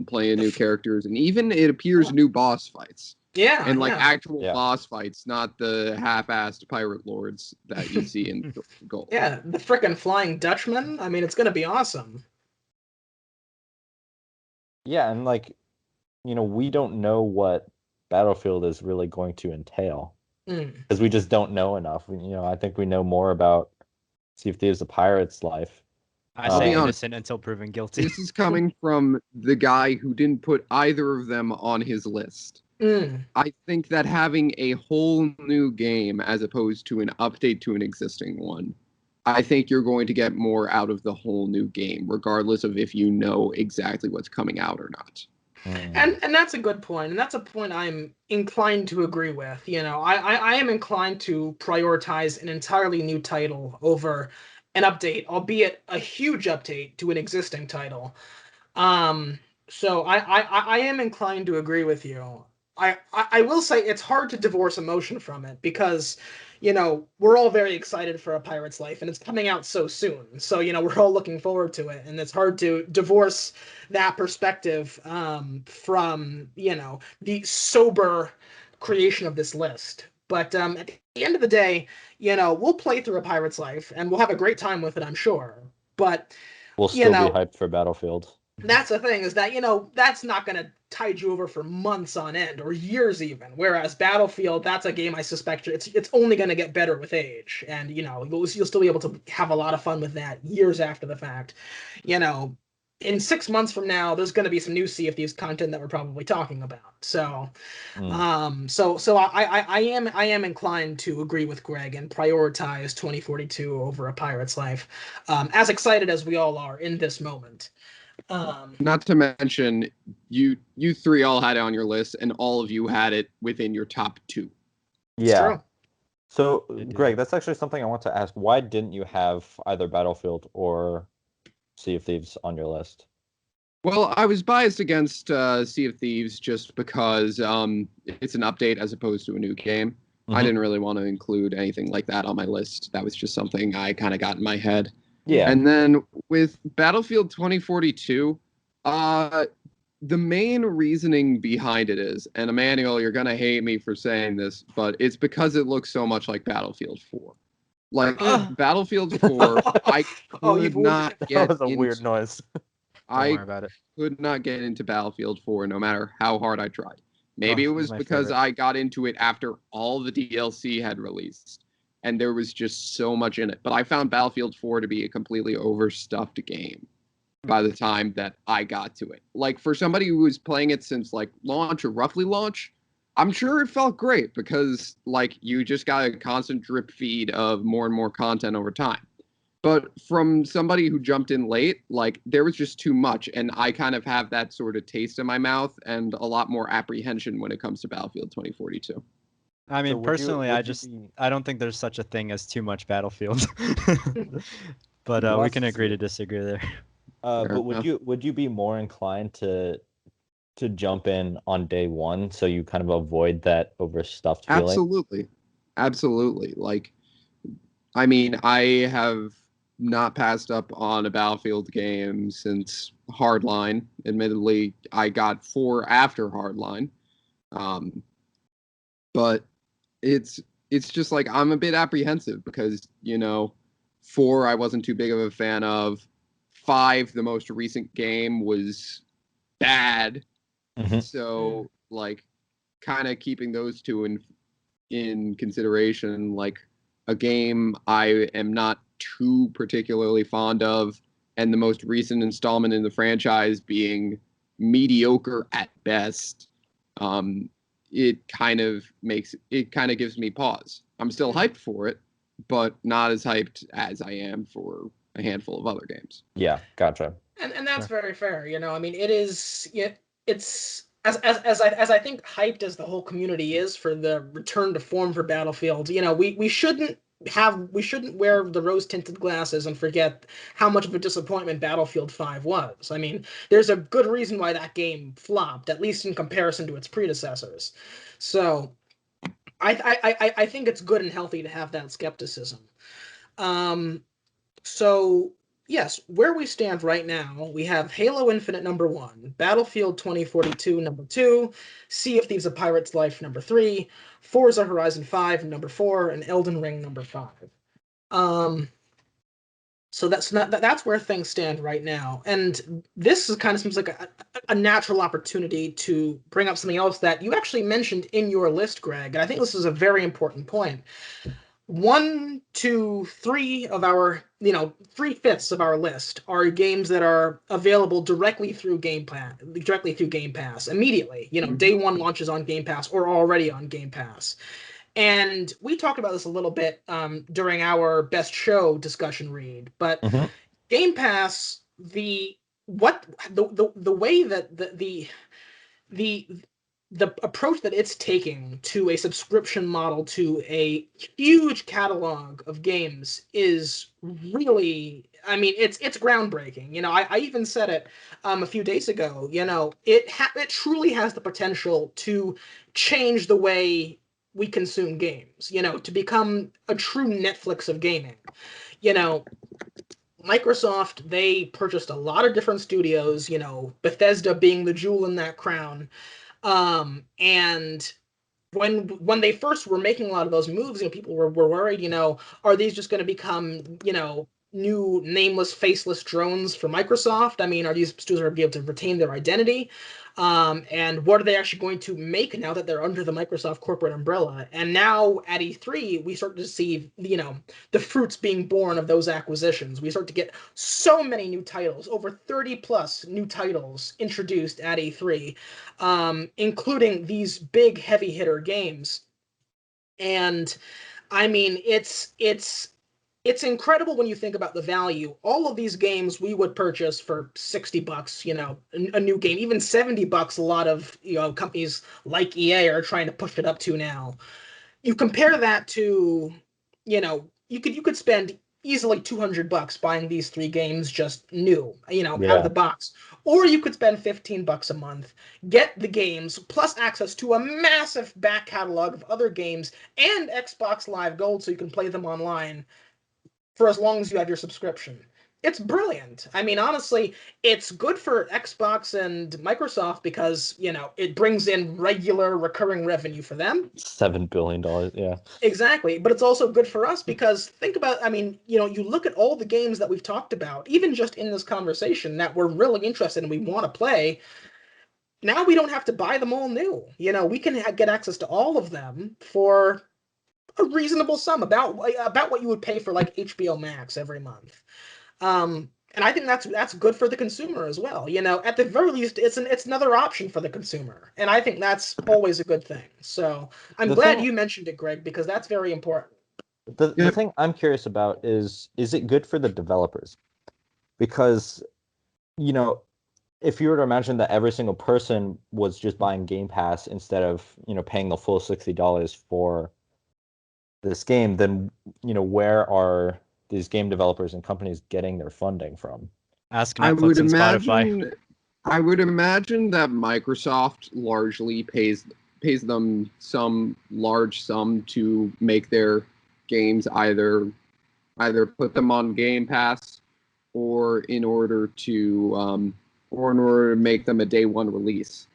plenty of new characters, and even it appears new boss fights. Yeah, and actual boss fights, not the half-assed pirate lords that you see in Gold. Yeah, the frickin' Flying Dutchman. I mean, it's gonna be awesome. Yeah, and we don't know what Battlefield is really going to entail because we just don't know enough. I think we know more about Sea of Thieves: A Pirate's Life. I say innocent until proven guilty. This is coming from the guy who didn't put either of them on his list. I think that having a whole new game as opposed to an update to an existing one, I think you're going to get more out of the whole new game, regardless of if you know exactly what's coming out or not. And that's a good point, and that's a point I'm inclined to agree with. I am inclined to prioritize an entirely new title over an update, albeit a huge update to an existing title. So I am inclined to agree with you. I will say it's hard to divorce emotion from it because, we're all very excited for A Pirate's Life and it's coming out so soon. So, we're all looking forward to it, and it's hard to divorce that perspective from, the sober creation of this list. But at the end of the day, we'll play through A Pirate's Life and we'll have a great time with it, I'm sure. But we'll still be hyped for Battlefield. That's the thing, is that, that's not going to tide you over for months on end or years even. Whereas Battlefield, that's a game I suspect it's only going to get better with age. And, you'll still be able to have a lot of fun with that years after the fact. In 6 months from now, there's going to be some new Sea of Thieves content that we're probably talking about. So, I am inclined to agree with Greg and prioritize 2042 over A Pirate's Life. As excited as we all are in this moment. Not to mention, you three all had it on your list, and all of you had it within your top 2. Yeah. So, Greg, that's actually something I want to ask. Why didn't you have either Battlefield or Sea of Thieves on your list? Well, I was biased against Sea of Thieves just because it's an update as opposed to a new game. I didn't really want to include anything like that on my list. That was just something I kind of got in my head. Yeah. And then with Battlefield 2042, the main reasoning behind it is, and Emmanuel, you're going to hate me for saying this, but it's because it looks so much like Battlefield 4. Battlefield 4, I could not get That was a weird noise. I could not get into Battlefield 4 no matter how hard I tried. Maybe it was because I got into it after all the DLC had released, and there was just so much in it. But I found Battlefield 4 to be a completely overstuffed game by the time that I got to it. For somebody who was playing it since launch or roughly launch, I'm sure it felt great because you just got a constant drip feed of more and more content over time. But from somebody who jumped in late, there was just too much, and I kind of have that sort of taste in my mouth and a lot more apprehension when it comes to Battlefield 2042. I mean, personally, I don't think there's such a thing as too much Battlefield. But we can agree to disagree there. But would you be more inclined to jump in on day one so you kind of avoid that overstuffed feeling? Absolutely. I mean, I have not passed up on a Battlefield game since Hardline. Admittedly, I got 4 after Hardline. But it's just I'm a bit apprehensive because, 4 I wasn't too big of a fan of. 5, the most recent game, was bad. Mm-hmm. So like kind of keeping those two in consideration, like a game I am not too particularly fond of, and the most recent installment in the franchise being mediocre at best, it kind of gives me pause. I'm still hyped for it, but not as hyped as I am for a handful of other games. Yeah, gotcha. And that's very fair. I mean, it is. It's as I think hyped as the whole community is for the return to form for Battlefield. We shouldn't wear the rose tinted glasses and forget how much of a disappointment Battlefield 5 was. I mean, there's a good reason why that game flopped, at least in comparison to its predecessors. So I think it's good and healthy to have that skepticism. So yes, where we stand right now, we have Halo Infinite number 1, Battlefield 2042 number 2, Sea of Thieves: A Pirate's Life number 3, Forza Horizon 5 number 4, and Elden Ring number 5. So that's where things stand right now, and this is kind of seems like a natural opportunity to bring up something else that you actually mentioned in your list, Greg, and I think this is a very important point. 1, 2, 3 of our 3/5 of our list are games that are available directly through Game Pass immediately. Day one launches on Game Pass or already on Game Pass. And we talked about this a little bit during our best show discussion, Reid. But Mm-hmm. Game Pass, the way that the approach that it's taking to a subscription model to a huge catalog of games is really, I mean, it's groundbreaking. I even said it a few days ago. It truly has the potential to change the way we consume games. To become a true Netflix of gaming. Microsoft, they purchased a lot of different studios. Bethesda being the jewel in that crown. And when they first were making a lot of those moves, people were worried, are these just going to become, new nameless, faceless drones for Microsoft? I mean, are these studios going to be able to retain their identity? And what are they actually going to make now that they're under the Microsoft corporate umbrella? And now at E3, we start to see, the fruits being born of those acquisitions. We start to get so many new titles, over 30 plus new titles introduced at E3, including these big heavy hitter games. And I mean, it's incredible when you think about the value. All of these games we would purchase for $60, a new game, even $70. A lot of companies like EA are trying to push it up to now. You compare that to, you could spend easily $200 buying these 3 games just new, out of the box. Or you could spend $15 a month, get the games, plus access to a massive back catalog of other games and Xbox Live Gold so you can play them online for as long as you have your subscription. It's brilliant. I mean, honestly, it's good for Xbox and Microsoft because, it brings in regular recurring revenue for them. $7 billion, yeah. Exactly. But it's also good for us because think about, I mean, you look at all the games that we've talked about, even just in this conversation that we're really interested in, we want to play. Now we don't have to buy them all new. We can get access to all of them for a reasonable sum, about what you would pay for like HBO Max every month. And I think that's good for the consumer as well. At the very least, it's another option for the consumer, and I think that's always a good thing. So I'm glad you mentioned it, Greg, because that's very important. The thing I'm curious about is it good for the developers? Because, if you were to imagine that every single person was just buying Game Pass instead of, paying the full $60 for this game, then, where are these game developers and companies getting their funding from? Ask Netflix and Spotify. I would imagine that Microsoft largely pays them some large sum to make their games either put them on Game Pass or in order to make them a day one release.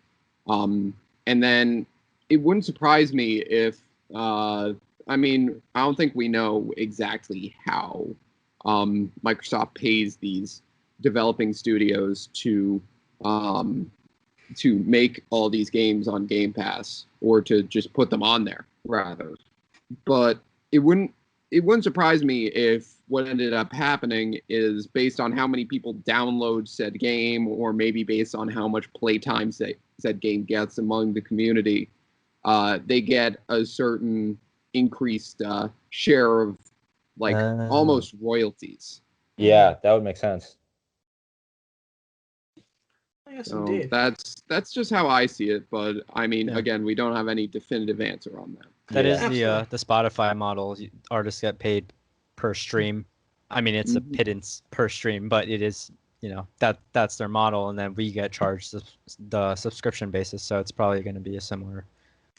And then it wouldn't surprise me if I don't think we know exactly how Microsoft pays these developing studios to make all these games on Game Pass, or to just put them on there rather. But it wouldn't surprise me if what ended up happening is based on how many people download said game, or maybe based on how much playtime said game gets among the community, they get a certain increased share of almost royalties. Yeah, that would make sense. Yes, So indeed. that's just how I see it. But I mean, Yeah. again, we don't have any definitive answer on that. That is Absolutely. the Spotify model. Artists get paid per stream. I mean, it's a pittance per stream, but it is, that's their model, and then we get charged the subscription basis. So it's probably going to be a similar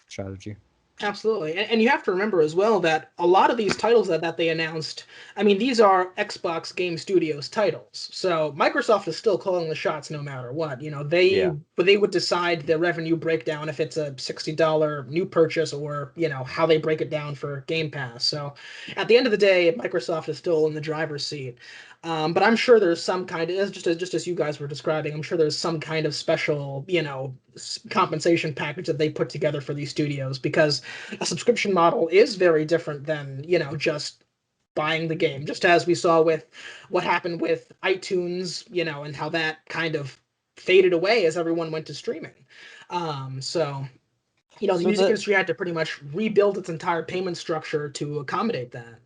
strategy. Absolutely. And you have to remember as well that a lot of these titles that they announced, I mean, these are Xbox Game Studios titles. So Microsoft is still calling the shots no matter what. They would decide the revenue breakdown if it's a $60 new purchase, or, how they break it down for Game Pass. So at the end of the day, Microsoft is still in the driver's seat. But I'm sure there's some kind of, just as you guys were describing, I'm sure there's some kind of special, compensation package that they put together for these studios, because a subscription model is very different than, just buying the game. Just as we saw with what happened with iTunes, and how that kind of faded away as everyone went to streaming. So the music industry had to pretty much rebuild its entire payment structure to accommodate that.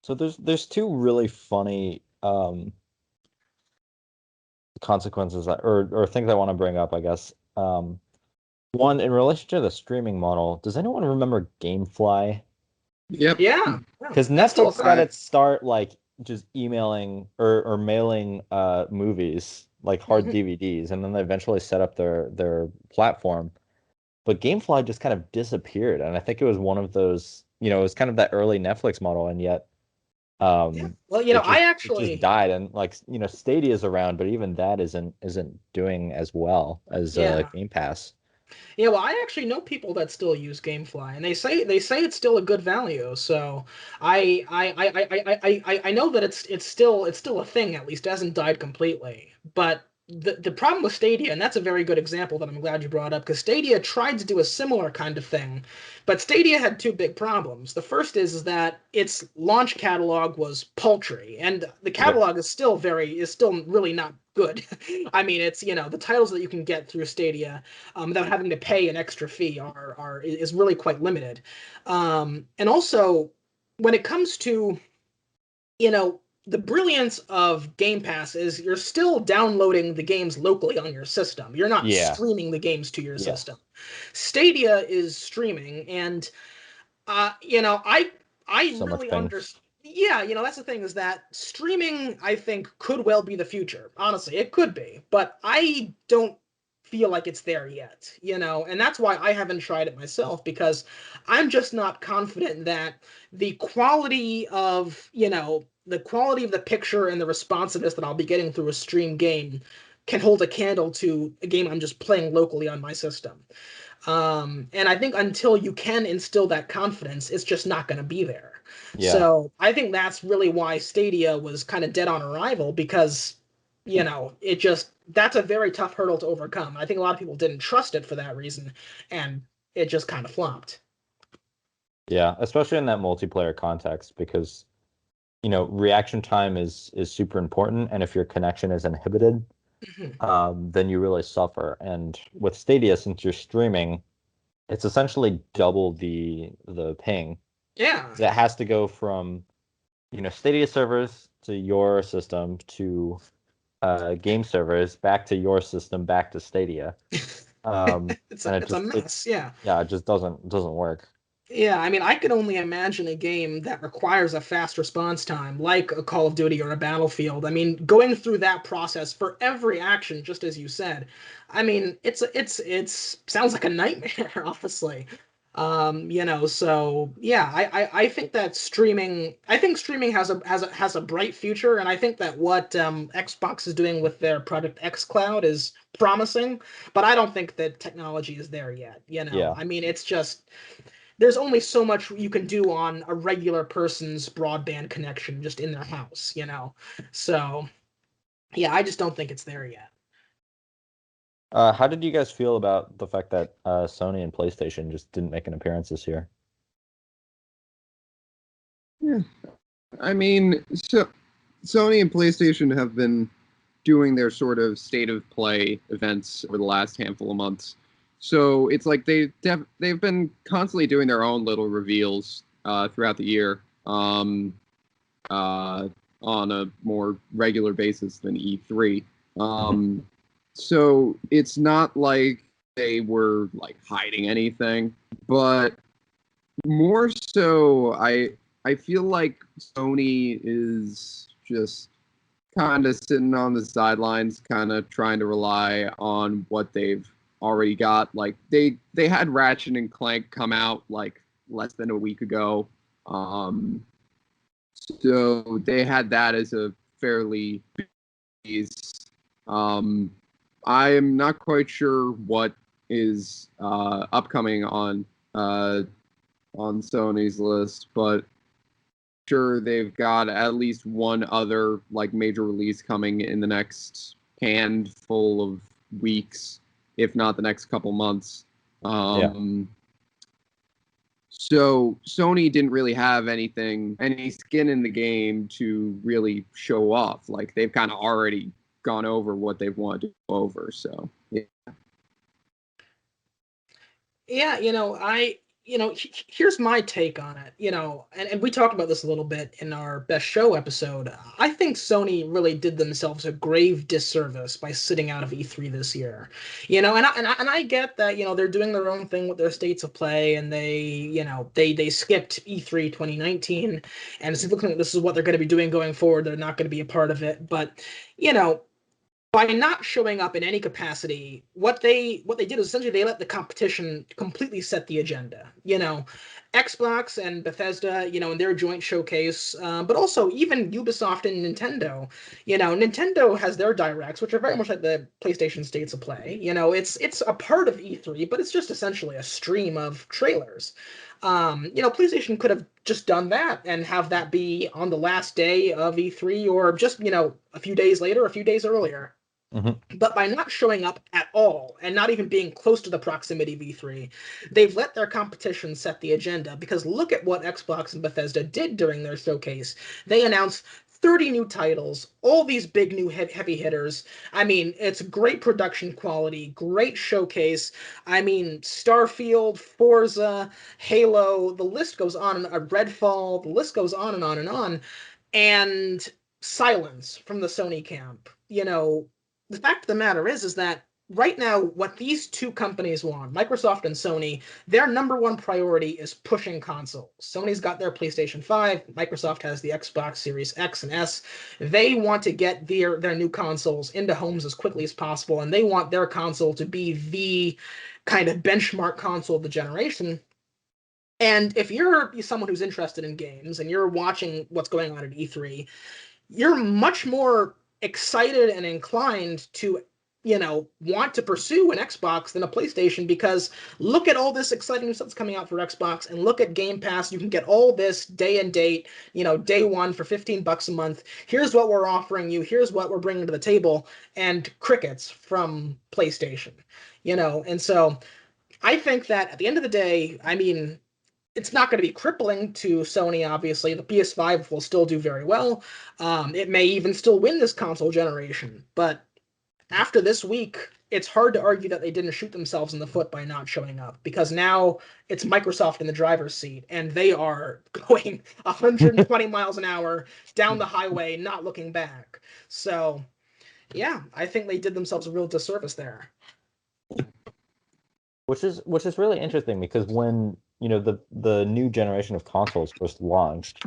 So there's two really funny consequences or things I want to bring up, I guess. One, in relation to the streaming model, does anyone remember GameFly? Yep. Yeah. Because Netflix got its start just emailing or mailing movies, like hard DVDs, and then they eventually set up their platform. But GameFly just kind of disappeared, and I think it was one of those, it was kind of that early Netflix model, and yet well, it just died, and Stadia's around, but even that isn't doing as well as Game Pass. Yeah, well, I actually know people that still use GameFly, and they say it's still a good value. So I know that it's still a thing. At least it hasn't died completely. But the problem with Stadia, and that's a very good example that I'm glad you brought up, because Stadia tried to do a similar kind of thing, but Stadia had two big problems. The first is that its launch catalog was paltry, and the catalog is still really not good. I mean, it's the titles that you can get through Stadia without having to pay an extra fee is really quite limited. And also, when it comes to the brilliance of Game Pass is you're still downloading the games locally on your system. You're not streaming the games to your system. Stadia is streaming, and I really understand. Yeah, that's the thing, is that streaming, I think, could well be the future. Honestly, it could be, but I don't feel like it's there yet, and that's why I haven't tried it myself, because I'm just not confident that the quality of, the picture and the responsiveness that I'll be getting through a stream game can hold a candle to a game I'm just playing locally on my system. And I think until you can instill that confidence, it's just not going to be there. Yeah. So I think that's really why Stadia was kind of dead on arrival, because, that's a very tough hurdle to overcome. I think a lot of people didn't trust it for that reason, and it just kind of flopped. Yeah, especially in that multiplayer context, because, reaction time is super important, and if your connection is inhibited, then you really suffer. And with Stadia, since you're streaming, it's essentially double the ping. Yeah. That has to go from, Stadia servers to your system to game servers back to your system back to Stadia. It's a mess. Yeah. Yeah, it just doesn't work. Yeah, I mean, I can only imagine a game that requires a fast response time, like a Call of Duty or a Battlefield. I mean, going through that process for every action, just as you said, I mean, it's sounds like a nightmare, honestly. So yeah, I think that streaming, has a bright future, and I think that what Xbox is doing with their Project X Cloud is promising, but I don't think that technology is there yet. Yeah. I mean, it's just, there's only so much you can do on a regular person's broadband connection just in their house, So yeah, I just don't think it's there yet. How did you guys feel about the fact that Sony and PlayStation just didn't make an appearance this year? Yeah. I mean, so Sony and PlayStation have been doing their sort of state of play events over the last handful of months. So it's like they've been constantly doing their own little reveals throughout the year on a more regular basis than E3. So it's not like they were like hiding anything, but more so, I feel like Sony is just kind of sitting on the sidelines, kind of trying to rely on what they've already got. Like they had Ratchet and Clank come out like less than a week ago, so they had that as a fairly big piece. I am not quite sure what is upcoming on Sony's list, but sure they've got at least one other like major release coming in the next handful of weeks, if not the next couple months. So Sony didn't really have any skin in the game to really show off. Like they've kind of already gone over what they've wanted to go over. So yeah. Yeah, here's my take on it, and we talked about this a little bit in our best show episode. I think Sony really did themselves a grave disservice by sitting out of E3 this year. And I get that, they're doing their own thing with their states of play, and they skipped E3 2019, and it's looking like this is what they're going to be doing going forward. They're not going to be a part of it, but you know, by not showing up in any capacity, what they did is essentially they let the competition completely set the agenda. Xbox and Bethesda, in their joint showcase, but also even Ubisoft and Nintendo. Nintendo has their directs, which are very much like the PlayStation States of Play. It's a part of E3, but it's just essentially a stream of trailers. PlayStation could have just done that and have that be on the last day of E3 or just, a few days later, a few days earlier. But by not showing up at all and not even being close to the proximity of E3, they've let their competition set the agenda. Because look at what Xbox and Bethesda did during their showcase. They announced 30 new titles, all these big new heavy hitters. I mean, it's great production quality, great showcase. I mean, Starfield, Forza, Halo, the list goes on, and Redfall, the list goes on and on and on. And silence from the Sony camp. The fact of the matter is that right now, what these two companies want, Microsoft and Sony, their number one priority is pushing consoles. Sony's got their PlayStation 5, Microsoft has the Xbox Series X and S. They want to get their new consoles into homes as quickly as possible, and they want their console to be the kind of benchmark console of the generation. And if you're someone who's interested in games and you're watching what's going on at E3, you're much more excited and inclined to want to pursue an Xbox than a PlayStation, because look at all this exciting stuff that's coming out for Xbox, and look at Game Pass. You can get all this day and date, day one for $15 a month. Here's what we're offering you. Here's what we're bringing to the table, and crickets from PlayStation. And so I think that at the end of the day, I mean, it's not going to be crippling to Sony, obviously. The PS5 will still do very well. It may even still win this console generation. But after this week, it's hard to argue that they didn't shoot themselves in the foot by not showing up, because now it's Microsoft in the driver's seat, and they are going 120 miles an hour down the highway, not looking back. So, yeah, I think they did themselves a real disservice there. Which is really interesting, because when the new generation of consoles first launched,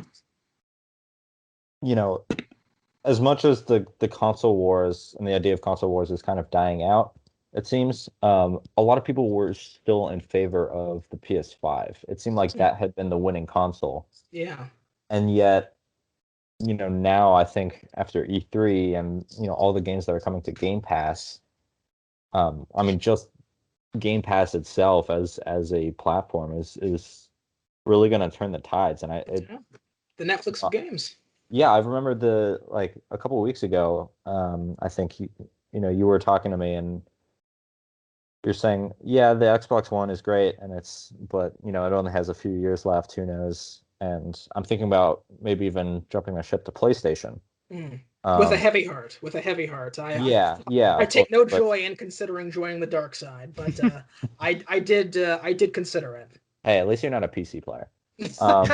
as much as the console wars and the idea of console wars is kind of dying out, it seems a lot of people were still in favor of the PS5. It seemed like that had been the winning console. Yeah. And yet, now I think after E3 and all the games that are coming to Game Pass, I mean, just Game Pass itself as a platform is really going to turn the tides, and the Netflix of games. Yeah, I remember like a couple of weeks ago. I think you were talking to me and you're saying, yeah, the Xbox One is great, but it only has a few years left. Who knows? And I'm thinking about maybe even jumping a ship to PlayStation. Mm. With a Um, heavy heart. With a heavy heart. yeah, I of course, take no but joy in considering joining the dark side, but I did consider it. hey, at least you're not a PC player. Um,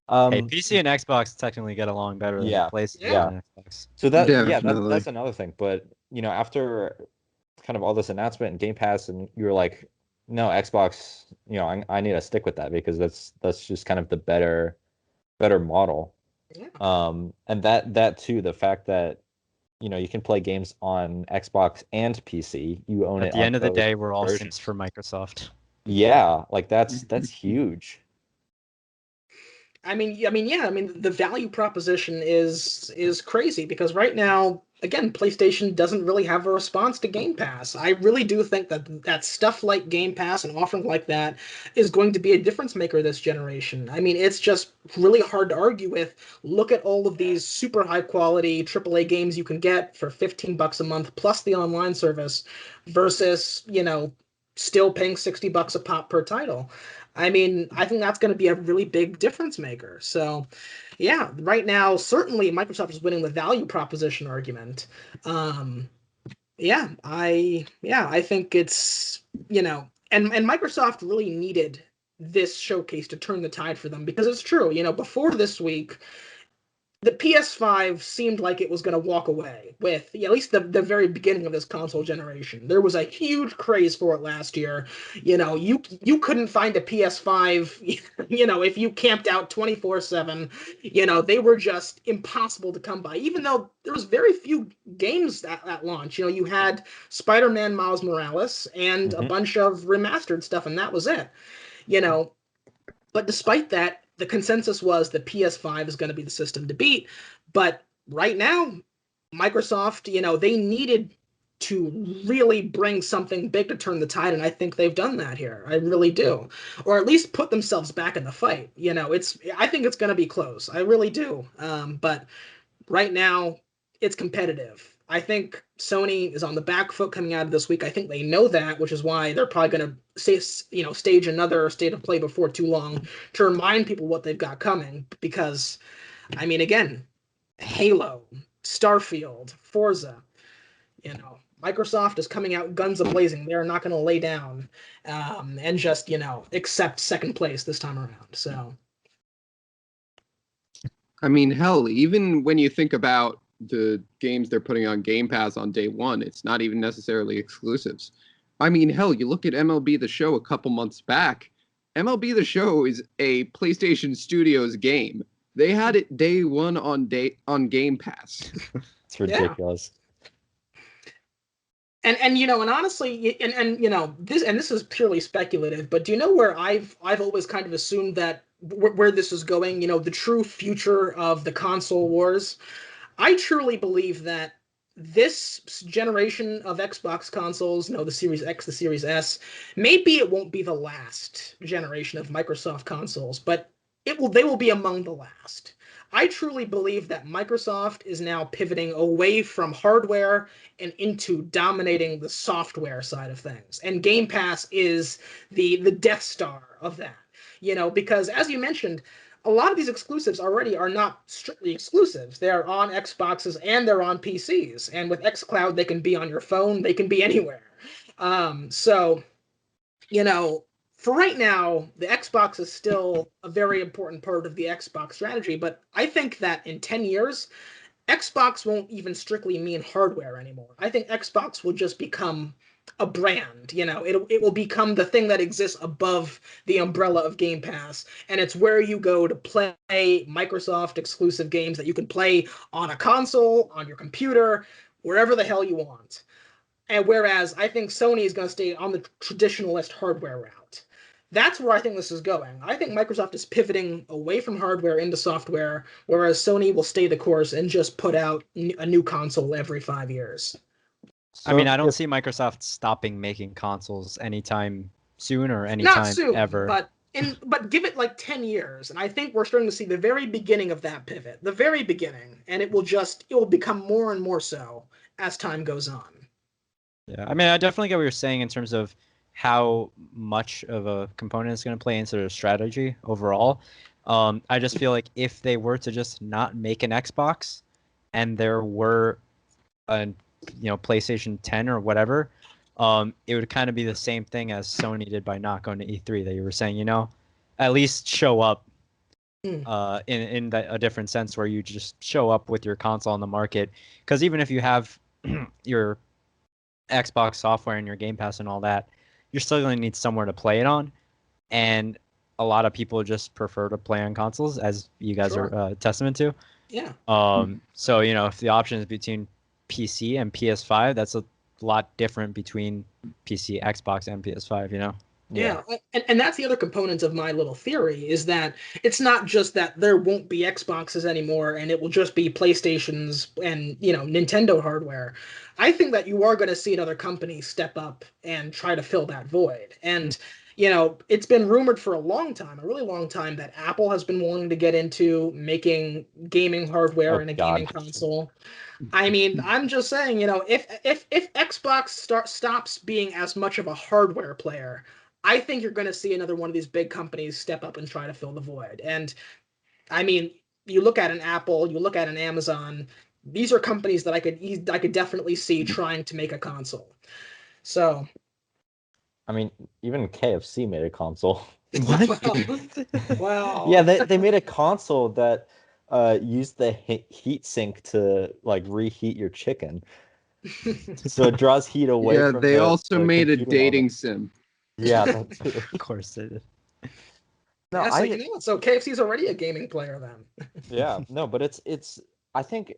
Hey, um, PC and Xbox technically get along better than yeah, PlayStation Yeah. and Xbox. so Definitely. that's another thing. But after kind of all this announcement and Game Pass, and you were like, no, Xbox, I need to stick with that because that's just kind of the better model. Yeah. And that too, the fact that you can play games on Xbox and PC, you own At it the on end of the both day, we're all simps versions. for Microsoft. Yeah, like that's huge. Yeah. I mean, the value proposition is crazy because right now, again, PlayStation doesn't really have a response to Game Pass. I really do think that stuff like Game Pass and offering like that is going to be a difference maker this generation. I mean, it's just really hard to argue with. Look at all of these super high quality AAA games you can get for $15 a month plus the online service versus, still paying $60 a pop per title. I mean, I think that's going to be a really big difference maker. So, yeah, right now, certainly Microsoft is winning the value proposition argument. Um, I think it's, and Microsoft really needed this showcase to turn the tide for them because it's true, before this week, the PS5 seemed like it was going to walk away with at least the very beginning of this console generation. There was a huge craze for it last year. You couldn't find a PS5, if you camped out 24/7. They were just impossible to come by. Even though there was very few games at launch. You had Spider-Man Miles Morales and a Hmm. bunch of remastered stuff, and that was it. You know, but despite that, the consensus was the PS5 is going to be the system to beat. But right now, Microsoft, they needed to really bring something big to turn the tide, and I think they've done that here. I really do, or at least put themselves back in the fight. I think it's going to be close. I really do. But right now it's competitive. I think Sony is on the back foot coming out of this week. I think they know that, which is why they're probably going to stage another state of play before too long to remind people what they've got coming. Because, I mean, again, Halo, Starfield, Forza, Microsoft is coming out guns a blazing. They're not going to lay down and just accept second place this time around. So I mean, hell, even when you think about the games they're putting on Game Pass on day one, it's not even necessarily exclusives. I mean, hell, you look at MLB The Show a couple months back. MLB The Show is a PlayStation Studios game. They had it day one on Game Pass. It's yeah. ridiculous. And honestly, this is purely speculative, but do you know where I've always kind of assumed that where this is going, the true future of the console wars? I truly believe that this generation of Xbox consoles, the Series X, the Series S, maybe it won't be the last generation of Microsoft consoles, but they will be among the last. I truly believe that Microsoft is now pivoting away from hardware and into dominating the software side of things. And Game Pass is the Death Star of that. Because as you mentioned, a lot of these exclusives already are not strictly exclusives. They're on Xboxes and they're on PCs. And with xCloud, they can be on your phone, they can be anywhere. So, you know, for right now, the Xbox is still a very important part of the Xbox strategy. But I think that in 10 years, Xbox won't even strictly mean hardware anymore. I think Xbox will just become a brand. It will become the thing that exists above the umbrella of Game Pass, and it's where you go to play Microsoft exclusive games that you can play on a console, on your computer, wherever the hell you want. And whereas I think Sony is going to stay on the traditionalist hardware route. That's where I think this is going. I think Microsoft is pivoting away from hardware into software, whereas Sony will stay the course and just put out a new console every 5 years. I mean, So I don't if see Microsoft stopping making consoles anytime soon or Not anytime soon, ever. but but give it like 10 years, and I think we're starting to see the very beginning of that pivot, the very beginning, and it will become more and more so as time goes on. Yeah, I mean, I definitely get what you're saying in terms of how much of a component is going to play into their strategy overall. I just feel like if they were to just not make an Xbox, and there were a PlayStation 10 or whatever, it would kind of be the same thing as Sony did by not going to E3 that you were saying, at least show up in a different sense where you just show up with your console on the market. Because even if you have your Xbox software and your Game Pass and all that, you're still going to need somewhere to play it on. And a lot of people just prefer to play on consoles, as you guys are testament to. Yeah. So, if the option is between PC and PS5, that's a lot different between PC, Xbox, and PS5, Yeah. And that's the other component of my little theory, is that it's not just that there won't be Xboxes anymore and it will just be PlayStations and, Nintendo hardware. I think that you are going to see another company step up and try to fill that void. And, it's been rumored for a long time, a really long time, that Apple has been wanting to get into making gaming hardware and a gaming console. I mean, I'm just saying, if Xbox stops being as much of a hardware player, I think you're going to see another one of these big companies step up and try to fill the void. And I mean, you look at an Apple, you look at an Amazon. These are companies that I could definitely see trying to make a console. So, I mean, even KFC made a console. Wow. Yeah, they made a console that used the heat sink to like reheat your chicken, so it draws heat away Yeah, from they also the made a computing dating element. sim. Yeah, that too. Of course they did. No, Yeah, so so KFC's already a gaming player then. Yeah, no, but it's I think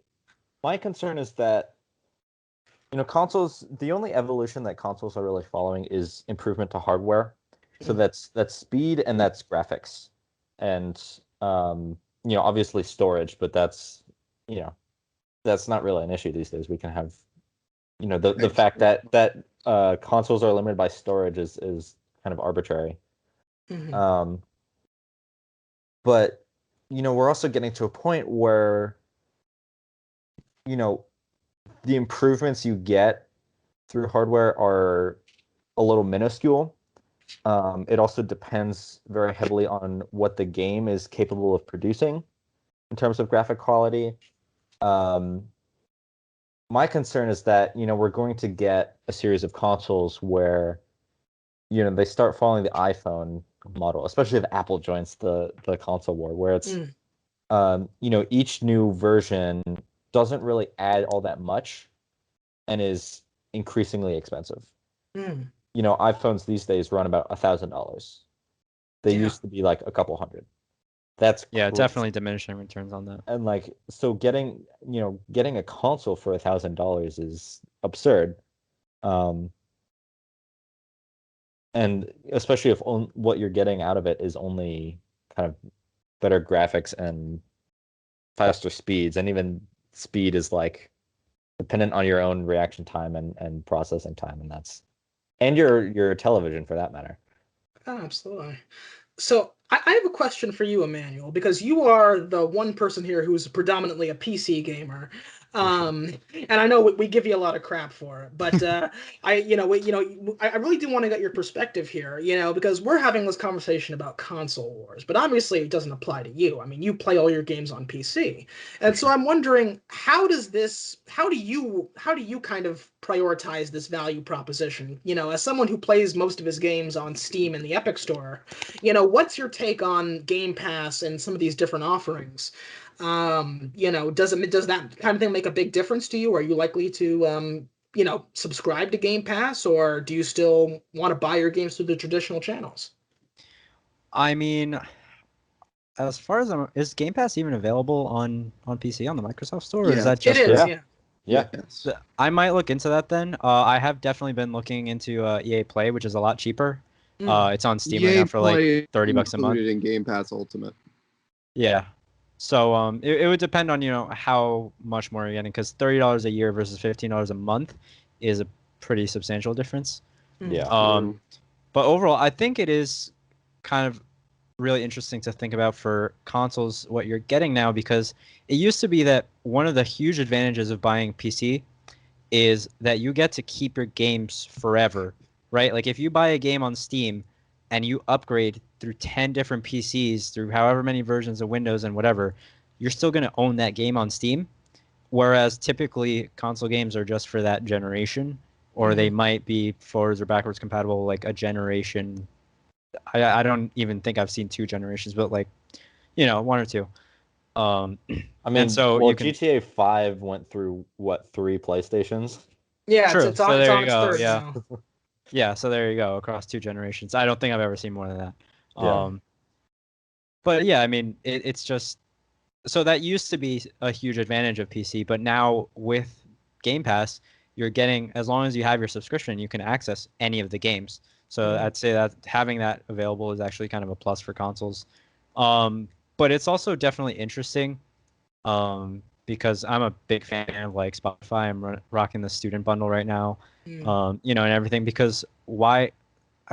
my concern is that consoles, the only evolution that consoles are really following is improvement to hardware. So that's speed and that's graphics. And obviously storage, but that's not really an issue these days. We can have the fact that consoles are limited by storage is kind of arbitrary. Mhm. But we're also getting to a point where the improvements you get through hardware are a little minuscule. It also depends very heavily on what the game is capable of producing in terms of graphic quality. My concern is that we're going to get a series of consoles where they start following the iPhone model, especially if Apple joins the console war, where it's each new version doesn't really add all that much and is increasingly expensive. iPhones these days run about $1,000. They used to be like a couple hundred. That's crazy. Definitely diminishing returns on that. And so getting a console for $1,000 is absurd. And especially if what you're getting out of it is only kind of better graphics and faster speeds, and even speed is like dependent on your own reaction time and processing time, and your television for that matter. Absolutely. So I have a question for you, Emmanuel, because you are the one person here who's predominantly a PC gamer. And I know we give you a lot of crap for it, but I really do want to get your perspective here, because we're having this conversation about console wars, but obviously it doesn't apply to you. I mean, you play all your games on PC, and so I'm wondering, how do you kind of prioritize this value proposition? As someone who plays most of his games on Steam and the Epic Store, what's your take on Game Pass and some of these different offerings? Does that kind of thing make a big difference to you? Are you likely to subscribe to Game Pass, or do you still want to buy your games through the traditional channels? I mean, as far as is Game Pass even available on PC on the Microsoft Store, or is that just it is? for... Yeah. Yes. I might look into that then. I have definitely been looking into EA Play, which is a lot cheaper. It's on Steam right now for like $30 a month. Included in Game Pass Ultimate. Yeah. So it would depend on how much more you're getting, because $30 a year versus $15 a month is a pretty substantial difference. Yeah. But overall, I think it is kind of really interesting to think about for consoles what you're getting now, because it used to be that one of the huge advantages of buying PC is that you get to keep your games forever, right? Like if you buy a game on Steam and you upgrade through 10 different PCs, through however many versions of Windows and whatever, you're still going to own that game on Steam. Whereas typically console games are just for that generation, or they might be forwards or backwards compatible like a generation. I don't even think I've seen 2 generations, but like, one or two. I mean, and so well, you can GTA 5 went through what, 3 PlayStations? Yeah, True. it's So on, it's there on you its go. third Yeah. now. Yeah. So there you go. Across 2 generations. I don't think I've ever seen more than that. Yeah. But yeah, I mean, it's just so that used to be a huge advantage of PC, but now with Game Pass, you're getting, as long as you have your subscription, you can access any of the games. So I'd say that having that available is actually kind of a plus for consoles. But it's also definitely interesting because I'm a big fan of like Spotify. I'm rocking the student bundle right now, and everything. Because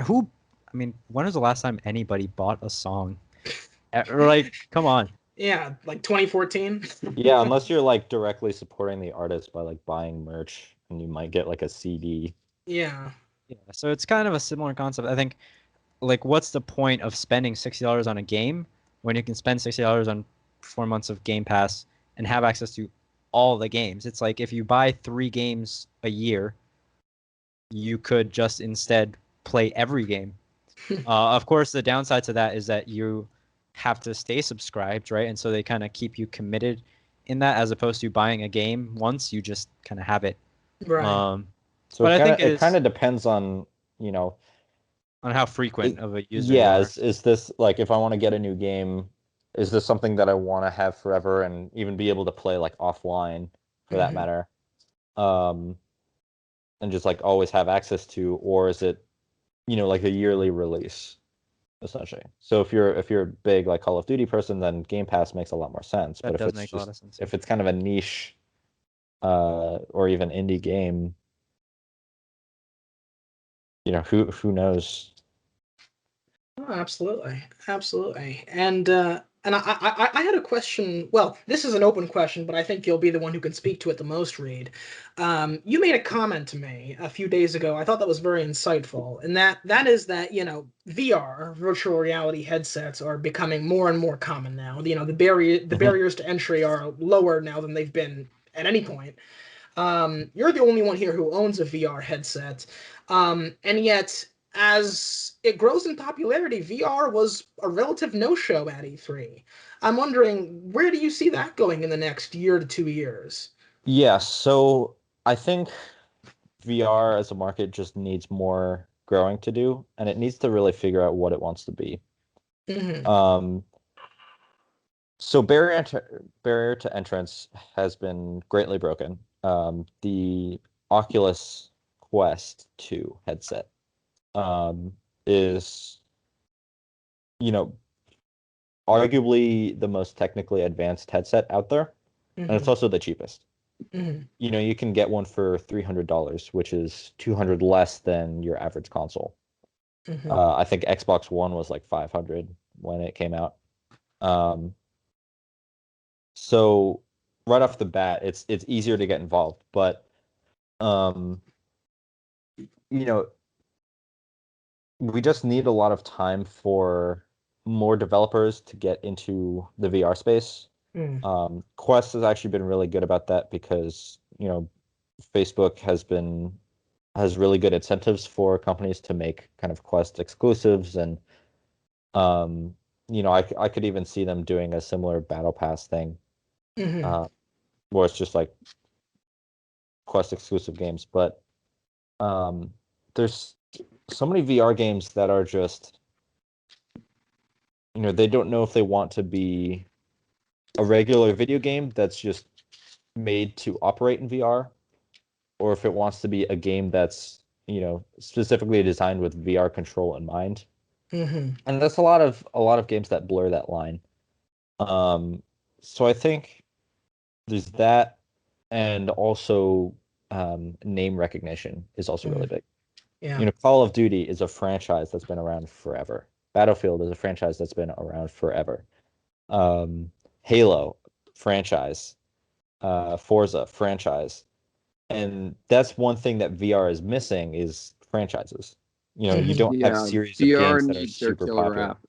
who, I mean, when was the last time anybody bought a song? Like, come on. Yeah, like 2014. Yeah, unless you're like directly supporting the artist by like buying merch, and you might get like a CD. Yeah. Yeah, so it's kind of a similar concept. I think, like, what's the point of spending $60 on a game when you can spend $60 on 4 months of Game Pass and have access to all the games? It's like if you buy 3 games a year, you could just instead play every game. Of course, the downside to that is that you have to stay subscribed, right? And so they kind of keep you committed in that, as opposed to buying a game once, you just kind of have it. Right. So But I think it kind of depends on, on how frequent of a user you yeah, are. is this like, if I want to get a new game, is this something that I want to have forever and even be able to play like offline for that matter? And just like always have access to, or is it, like a yearly release essentially? So if you're a big like Call of Duty person, then Game Pass makes a lot more sense. That But if does it's make a lot of sense. if it's kind of a niche or even indie game, who knows? Oh, absolutely, absolutely. And I had a question. Well, this is an open question, but I think you'll be the one who can speak to it the most, Reid. You made a comment to me a few days ago. I thought that was very insightful, and that is that VR, virtual reality headsets, are becoming more and more common now. The barriers to entry are lower now than they've been at any point. You're the only one here who owns a VR headset, and yet, as it grows in popularity, VR was a relative no-show at E3. I'm wondering, where do you see that going in the next year to 2 years? Yeah, so I think VR as a market just needs more growing to do, and it needs to really figure out what it wants to be. Mm-hmm. So barrier to entrance has been greatly broken. The Oculus Quest 2 headset is, you know, arguably the most technically advanced headset out there, and it's also the cheapest. Mm-hmm. You can get one for $300, which is $200 less than your average console. Mm-hmm. I think Xbox One was like 500 when it came out. So right off the bat, it's easier to get involved, but um, you know, we just need a lot of time for more developers to get into the VR space. Quest has actually been really good about that because, Facebook has really good incentives for companies to make kind of Quest exclusives, and I could even see them doing a similar Battle Pass thing, Mm-hmm. where it's just like Quest exclusive games. But there's so many VR games that are just, they don't know if they want to be a regular video game that's just made to operate in VR, or if it wants to be a game that's, specifically designed with VR control in mind. Mm-hmm. And that's a lot of games that blur that line. So I think there's that, and also name recognition is also really big. Yeah. Call of Duty is a franchise that's been around forever. Battlefield is a franchise that's been around forever. Halo franchise, Forza franchise, and that's one thing that VR is missing is franchises. You don't have Yeah, series of VR games that are needs their super killer popular. app.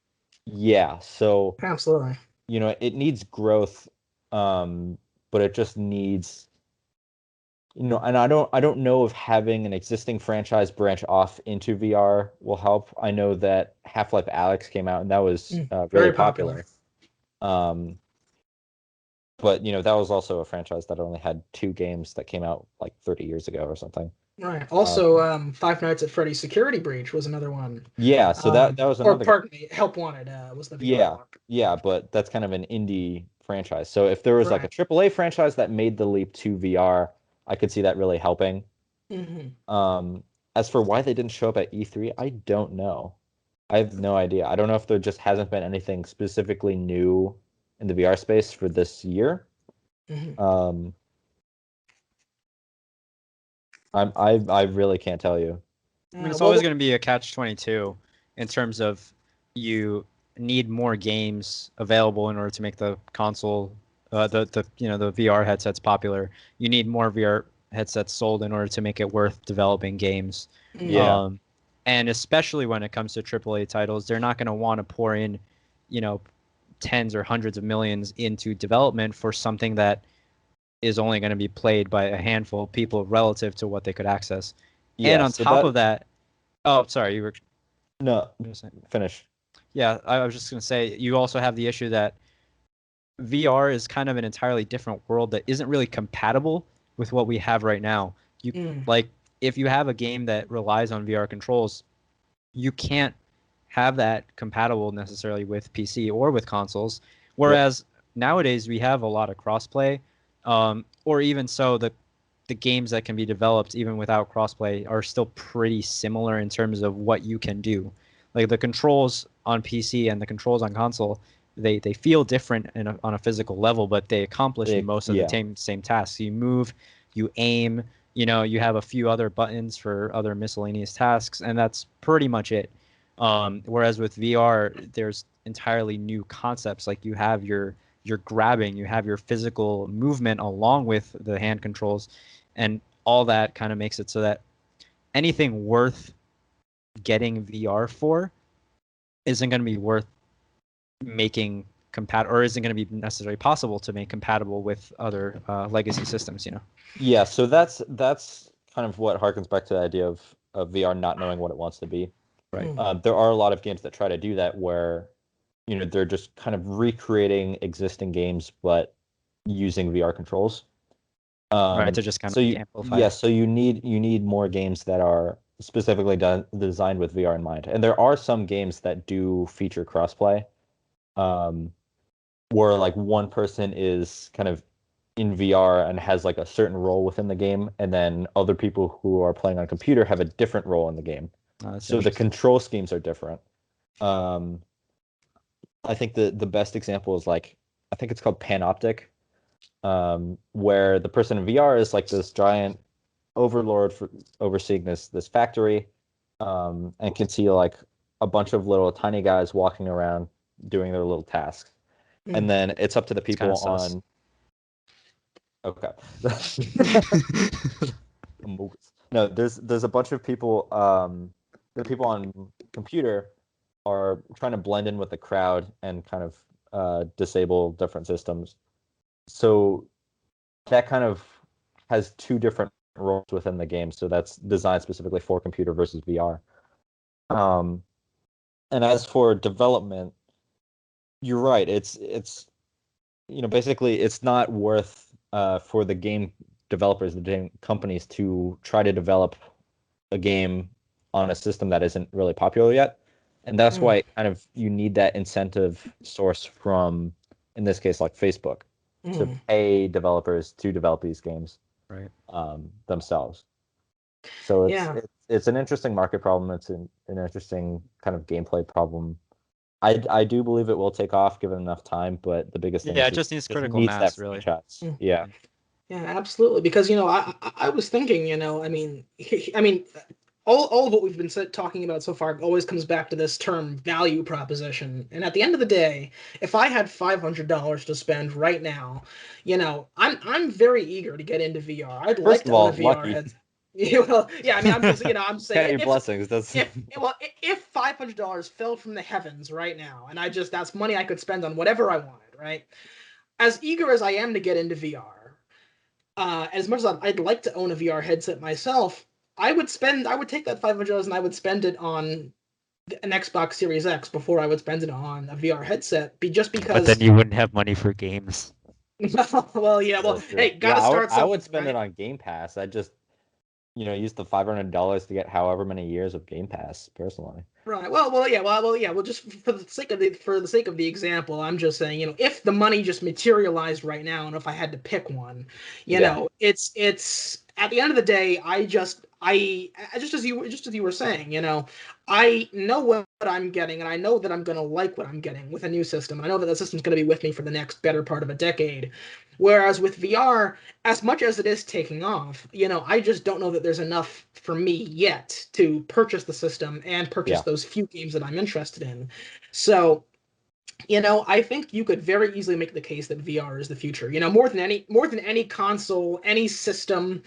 Yeah, so Absolutely. it needs growth, but it just needs, and I don't know if having an existing franchise branch off into VR will help. I know that Half-Life Alyx came out and that was really Very popular. Um, but that was also a franchise that only had 2 games that came out like 30 years ago or something. Right. Also, Five Nights at Freddy's Security Breach was another one. Yeah, so that was Or another. pardon me, Help Wanted was the VR one. Yeah, but that's kind of an indie franchise. So if there was like a Right. AAA franchise that made the leap to VR, I could see that really helping. As for why they didn't show up at E3, I don't know. I have no idea. I don't know if there just hasn't been anything specifically new in the VR space for this year. I really can't tell you. I mean, it's always going to be a catch-22 in terms of you need more games available in order to make the console, the VR headsets popular. You need more VR headsets sold in order to make it worth developing games. Yeah. And especially when it comes to AAA titles, they're not going to want to pour in, tens or hundreds of millions into development for something that is only going to be played by a handful of people relative to what they could access. Yeah, and on so top of that, oh, sorry, you were. No, finish. Yeah, I was just going to say, you also have the issue that VR is kind of an entirely different world that isn't really compatible with what we have right now. Like, if you have a game that relies on VR controls, you can't have that compatible necessarily with PC or with consoles. Whereas nowadays we have a lot of crossplay, or even so, the games that can be developed even without crossplay are still pretty similar in terms of what you can do. Like the controls on PC and the controls on console, they feel different on a physical level, but they accomplish most of the same tasks. You move, you aim, you have a few other buttons for other miscellaneous tasks, and that's pretty much it. Whereas with VR, there's entirely new concepts. Like you have your grabbing, you have your physical movement along with the hand controls, and all that kind of makes it so that anything worth getting VR for isn't going to be worth making compatible, or isn't going to be necessarily possible to make compatible with other legacy systems. Yeah, so that's kind of what harkens back to the idea of VR not knowing what it wants to be. Right. There are a lot of games that try to do that where they're just kind of recreating existing games but using VR controls. Right, to just kind of amplify. Yeah, so you need more games that are specifically designed with VR in mind. And there are some games that do feature crossplay, where like one person is kind of in VR and has like a certain role within the game, and then other people who are playing on a computer have a different role in the game. So the control schemes are different. I think the best example is like, I think it's called Panoptic, where the person in VR is like this giant overlord overseeing this factory, and can see like a bunch of little tiny guys walking around doing their little tasks. And then it's up to the people on. Okay. No, there's a bunch of people. The people on computer are trying to blend in with the crowd and kind of disable different systems. So that kind of has 2 different roles within the game. So that's designed specifically for computer versus VR. And as for development, you're right. It's basically it's not worth for the game developers, the game companies, to try to develop a game on a system that isn't really popular yet. And that's why kind of you need that incentive source from, in this case, like Facebook, to pay developers to develop these games themselves. So it's an interesting market problem. It's an interesting kind of gameplay problem. I do believe it will take off given enough time, but the biggest thing is it just needs critical mass, really. Yeah. Yeah, absolutely. Because I was thinking, I mean, all of what we've been talking about so far always comes back to this term value proposition. And at the end of the day, if I had $500 to spend right now, I'm very eager to get into VR. I'd like First of to own a all, VR lucky. headset. Well, yeah, I mean, I'm just, I'm Count saying your blessings. That's if $500 fell from the heavens right now, and that's money I could spend on whatever I wanted, right? As eager as I am to get into VR, as much as I'd like to own a VR headset myself, I would take that $500 and I would spend it on an Xbox Series X before I would spend it on a VR headset. Just But because. then you wouldn't have money for games. Well, yeah. Well, true. hey, Yeah, gotta start I somewhere, would spend right? it on Game Pass. I just, use the $500 to get however many years of Game Pass personally. Right. Yeah. Well, just for the sake of the example, I'm just saying, if the money just materialized right now, and if I had to pick one, Yeah. it's at the end of the day, just as you were saying, I know what I'm getting, and I know that I'm gonna like what I'm getting with a new system. I know that the system's gonna be with me for the next better part of a decade. Whereas with VR, as much as it is taking off, I just don't know that there's enough for me yet to purchase the system and purchase Yeah. those few games that I'm interested in. So, I think you could very easily make the case that VR is the future. More than any console, any system,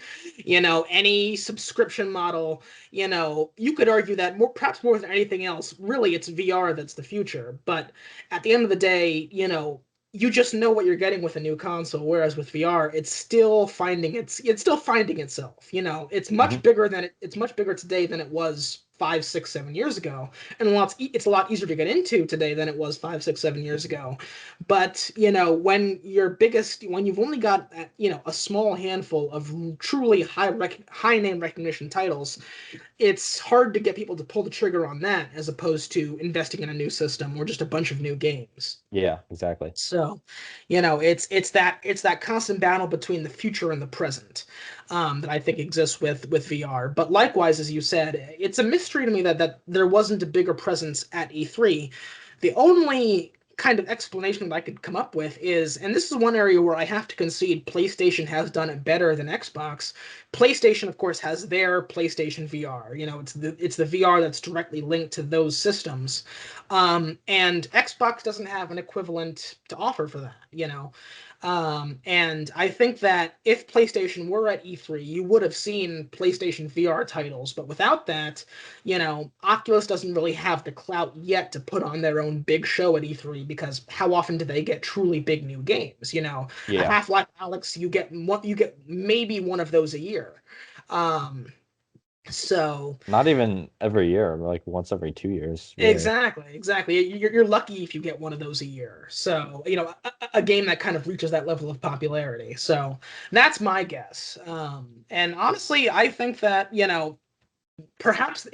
any subscription model, you could argue that perhaps more than anything else, really it's VR that's the future. But at the end of the day, you just know what you're getting with a new console, whereas with VR, it's still finding itself. It's much Mhm. bigger it's much bigger today than it was 5, 6, 7 years ago, and while it's a lot easier to get into today than it was 5, 6, 7 years ago. But when you've only got a small handful of truly high name recognition titles, it's hard to get people to pull the trigger on that as opposed to investing in a new system or just a bunch of new games. Yeah, exactly. So, it's that constant battle between the future and the present, that I think exists with VR. But likewise, as you said, it's a mystery to me that there wasn't a bigger presence at E3. The only kind of explanation that I could come up with is, and this is one area where I have to concede PlayStation has done it better than Xbox. PlayStation, of course, has their PlayStation VR. It's the VR that's directly linked to those systems. And Xbox doesn't have an equivalent to offer for that. And I think that if PlayStation were at E3, you would have seen PlayStation VR titles. But without that, Oculus doesn't really have the clout yet to put on their own big show at E3, because how often do they get truly big new games? A Yeah. Half-Life Alyx, you get maybe one of those a year. So Not even every year, like once every 2 years, really. exactly. You're lucky if you get one of those a year. So, a game that kind of reaches that level of popularity. So that's my guess. And honestly, I think that, perhaps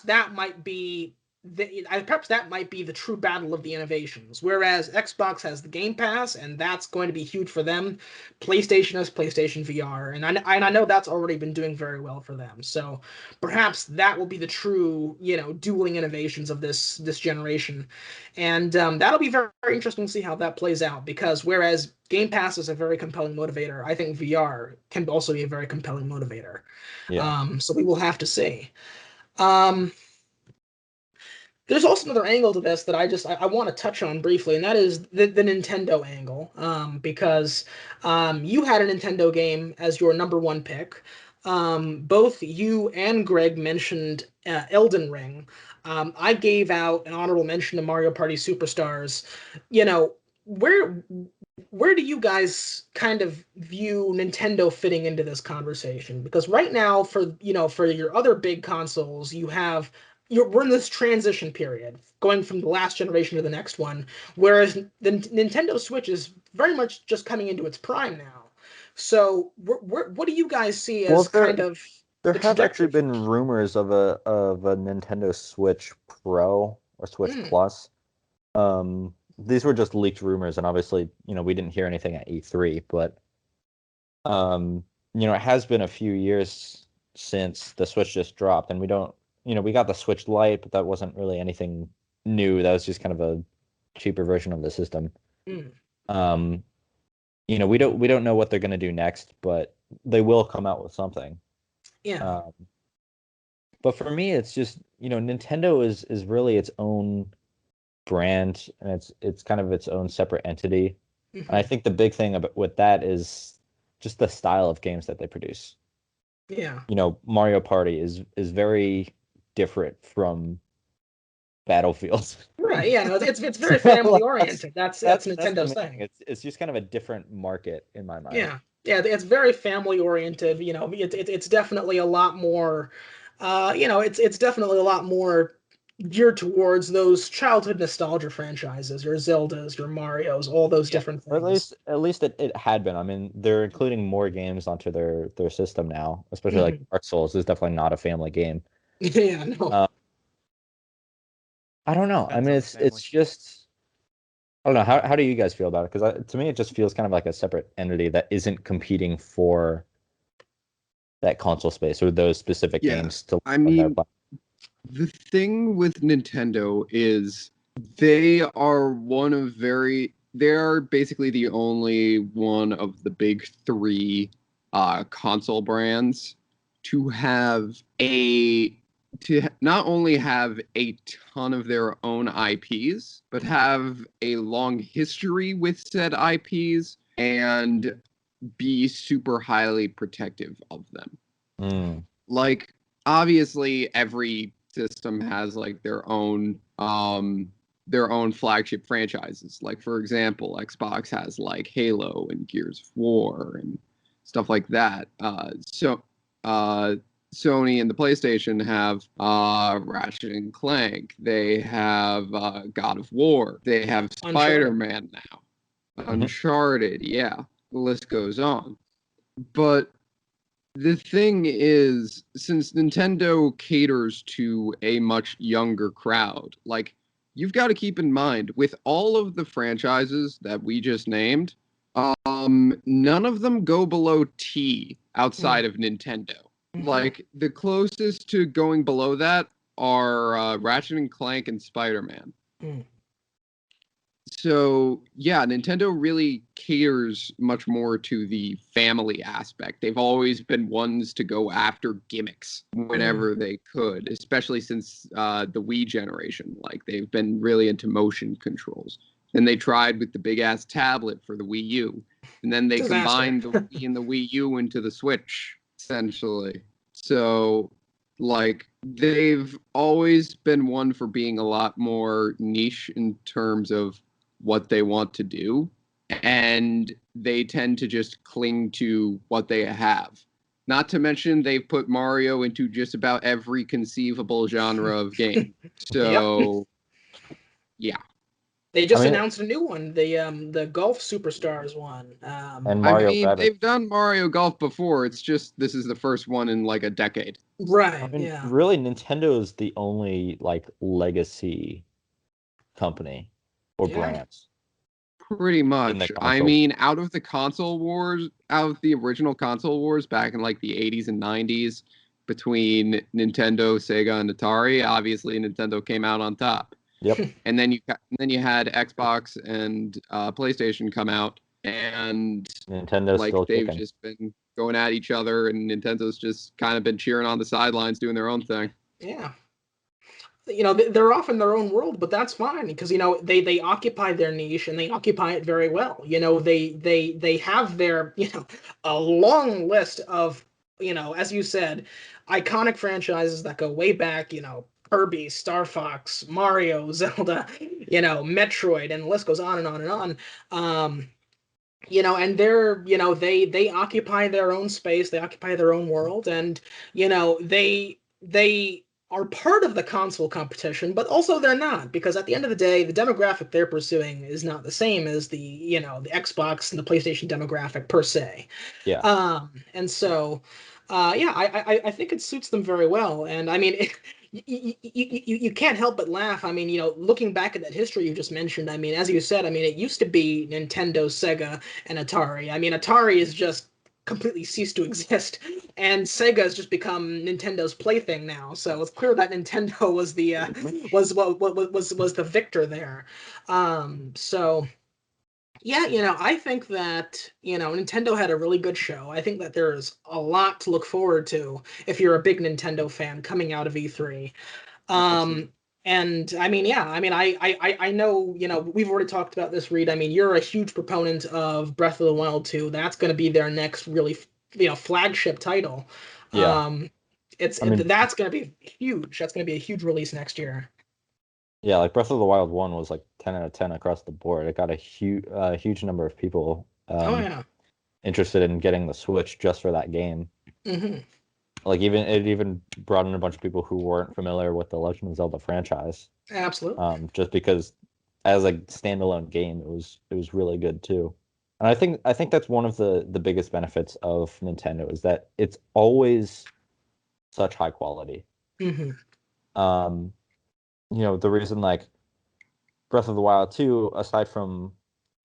that might be the true battle of the innovations. Whereas Xbox has the Game Pass, and that's going to be huge for them. PlayStation has PlayStation VR, and I know that's already been doing very well for them. So perhaps that will be the true, dueling innovations of this generation, and that'll be very, very interesting to see how that plays out. Because whereas Game Pass is a very compelling motivator, I think VR can also be a very compelling motivator. Yeah. So we will have to see. Um, there's also another angle to this that I want to touch on briefly, and that is the Nintendo angle. Because you had a Nintendo game as your number one pick. Both you and Greg mentioned Elden Ring. I gave out an honorable mention to Mario Party Superstars. Where where do you guys kind of view Nintendo fitting into this conversation? Because right now, for your other big consoles, we're in this transition period, going from the last generation to the next one, whereas the Nintendo Switch is very much just coming into its prime now. So, what do you guys see Well, as kind of there the have actually trajectory for been this? rumors of a Nintendo Switch Pro or Switch Mm, Plus. These were just leaked rumors, and obviously, we didn't hear anything at E3, but it has been a few years since the Switch just dropped, and we don't, we got the Switch Lite, but that wasn't really anything new. That was just kind of a cheaper version of the system. mm, Um, we don't know what they're gonna do next, but they will come out with something. yeah. Um, But for me, it's just, Nintendo is really its own brand, and it's kind of its own separate entity. And I think the big thing with that is just the style of games that they produce. Yeah. Mario Party is very different from Battlefield. Right. Yeah. No, it's very family oriented. That's the Nintendo's main thing. It's just kind of a different market in my mind. Yeah. Yeah. It's very family oriented. It's definitely a lot more. It's definitely a lot more geared towards those childhood nostalgia franchises, your Zeldas, your Marios, all those different Or things. at least it had been. I mean, they're including more games onto their system now, especially like Dark Souls is definitely not a family game. Yeah, no. I don't know. I Depends mean, on the family. it's just I don't know. How do you guys feel about it? Because to me, it just feels kind of like a separate entity that isn't competing for that console space or those specific Yeah, games to I on their mean, platform. the thing with Nintendo is they are they're basically the only one of the big three console brands to have not only have a ton of their own IPs, but have a long history with said IPs and be super highly protective of them. Like, obviously every system has like their own flagship franchises. Like, for example, Xbox has like Halo and Gears of War and stuff like that. Sony and the PlayStation have Ratchet and Clank. They have God of War. They have Spider-Man now. Uncharted, yeah. The list goes on. But the thing is, since Nintendo caters to a much younger crowd, like, you've got to keep in mind, with all of the franchises that we just named, none of them go below T outside of Nintendo. Like, the closest to going below that are Ratchet and Clank and Spider-Man. So, yeah, Nintendo really caters much more to the family aspect. They've always been ones to go after gimmicks whenever they could, especially since the Wii generation. Like, they've been really into motion controls. Then they tried with the big-ass tablet for the Wii U. And then they combined the Wii and the Wii U into the Switch, essentially. So, like, they've always been one for being a lot more niche in terms of what they want to do, and they tend to just cling to what they have. Not to mention they've put Mario into just about every conceivable genre of game. So, yeah. They just announced a new one, the Golf Superstars one. And Mario Rabbids. They've done Mario Golf before. It's just this is the first one in like a decade. Right. I mean, really, Nintendo is the only like legacy company or brands. Pretty much. I mean, out of the original console wars back in like the 80s and 90s between Nintendo, Sega, and Atari, obviously Nintendo came out on top. Yep. And then you had Xbox and PlayStation come out, and Nintendo's like still they've kicking. just been going at each other, and Nintendo's just kind of been cheering on the sidelines, doing their own thing. Yeah. They're off in their own world, but that's fine because they occupy their niche and they occupy it very well. They have their a long list of as you said, iconic franchises that go way back. Kirby, Star Fox, Mario, Zelda, Metroid, and the list goes on and on and on. And they occupy their own space, they occupy their own world, and they are part of the console competition, but also they're not, because at the end of the day, the demographic they're pursuing is not the same as the Xbox and the PlayStation demographic per se. Yeah. And so, I think it suits them very well. And I mean, you can't help but laugh. I mean, looking back at that history you just mentioned, I mean, as you said, I mean, it used to be Nintendo, Sega, and Atari. I mean, Atari is just completely ceased to exist, and Sega has just become Nintendo's plaything now. So it's clear that Nintendo was the was the victor there. So Yeah, I think that, Nintendo had a really good show. I think that there's a lot to look forward to if you're a big Nintendo fan coming out of E3. Absolutely. And I mean, yeah, I mean, I know, we've already talked about this, Reid. I mean, you're a huge proponent of Breath of the Wild 2. That's going to be their next really, flagship title. Yeah. Um, I mean, that's going to be huge. That's going to be a huge release next year. yeah, like Breath of the Wild 1 was like 10 out of 10 across the board. It got a huge number of people Oh yeah. interested in getting the Switch just for that game. Hmm. Like it even brought in a bunch of people who weren't familiar with the Legend of Zelda franchise. Absolutely. Just because as a standalone game, it was really good too. And I think that's one of the biggest benefits of Nintendo is that it's always such high quality. Hmm. Um, the reason like Breath of the Wild 2, aside from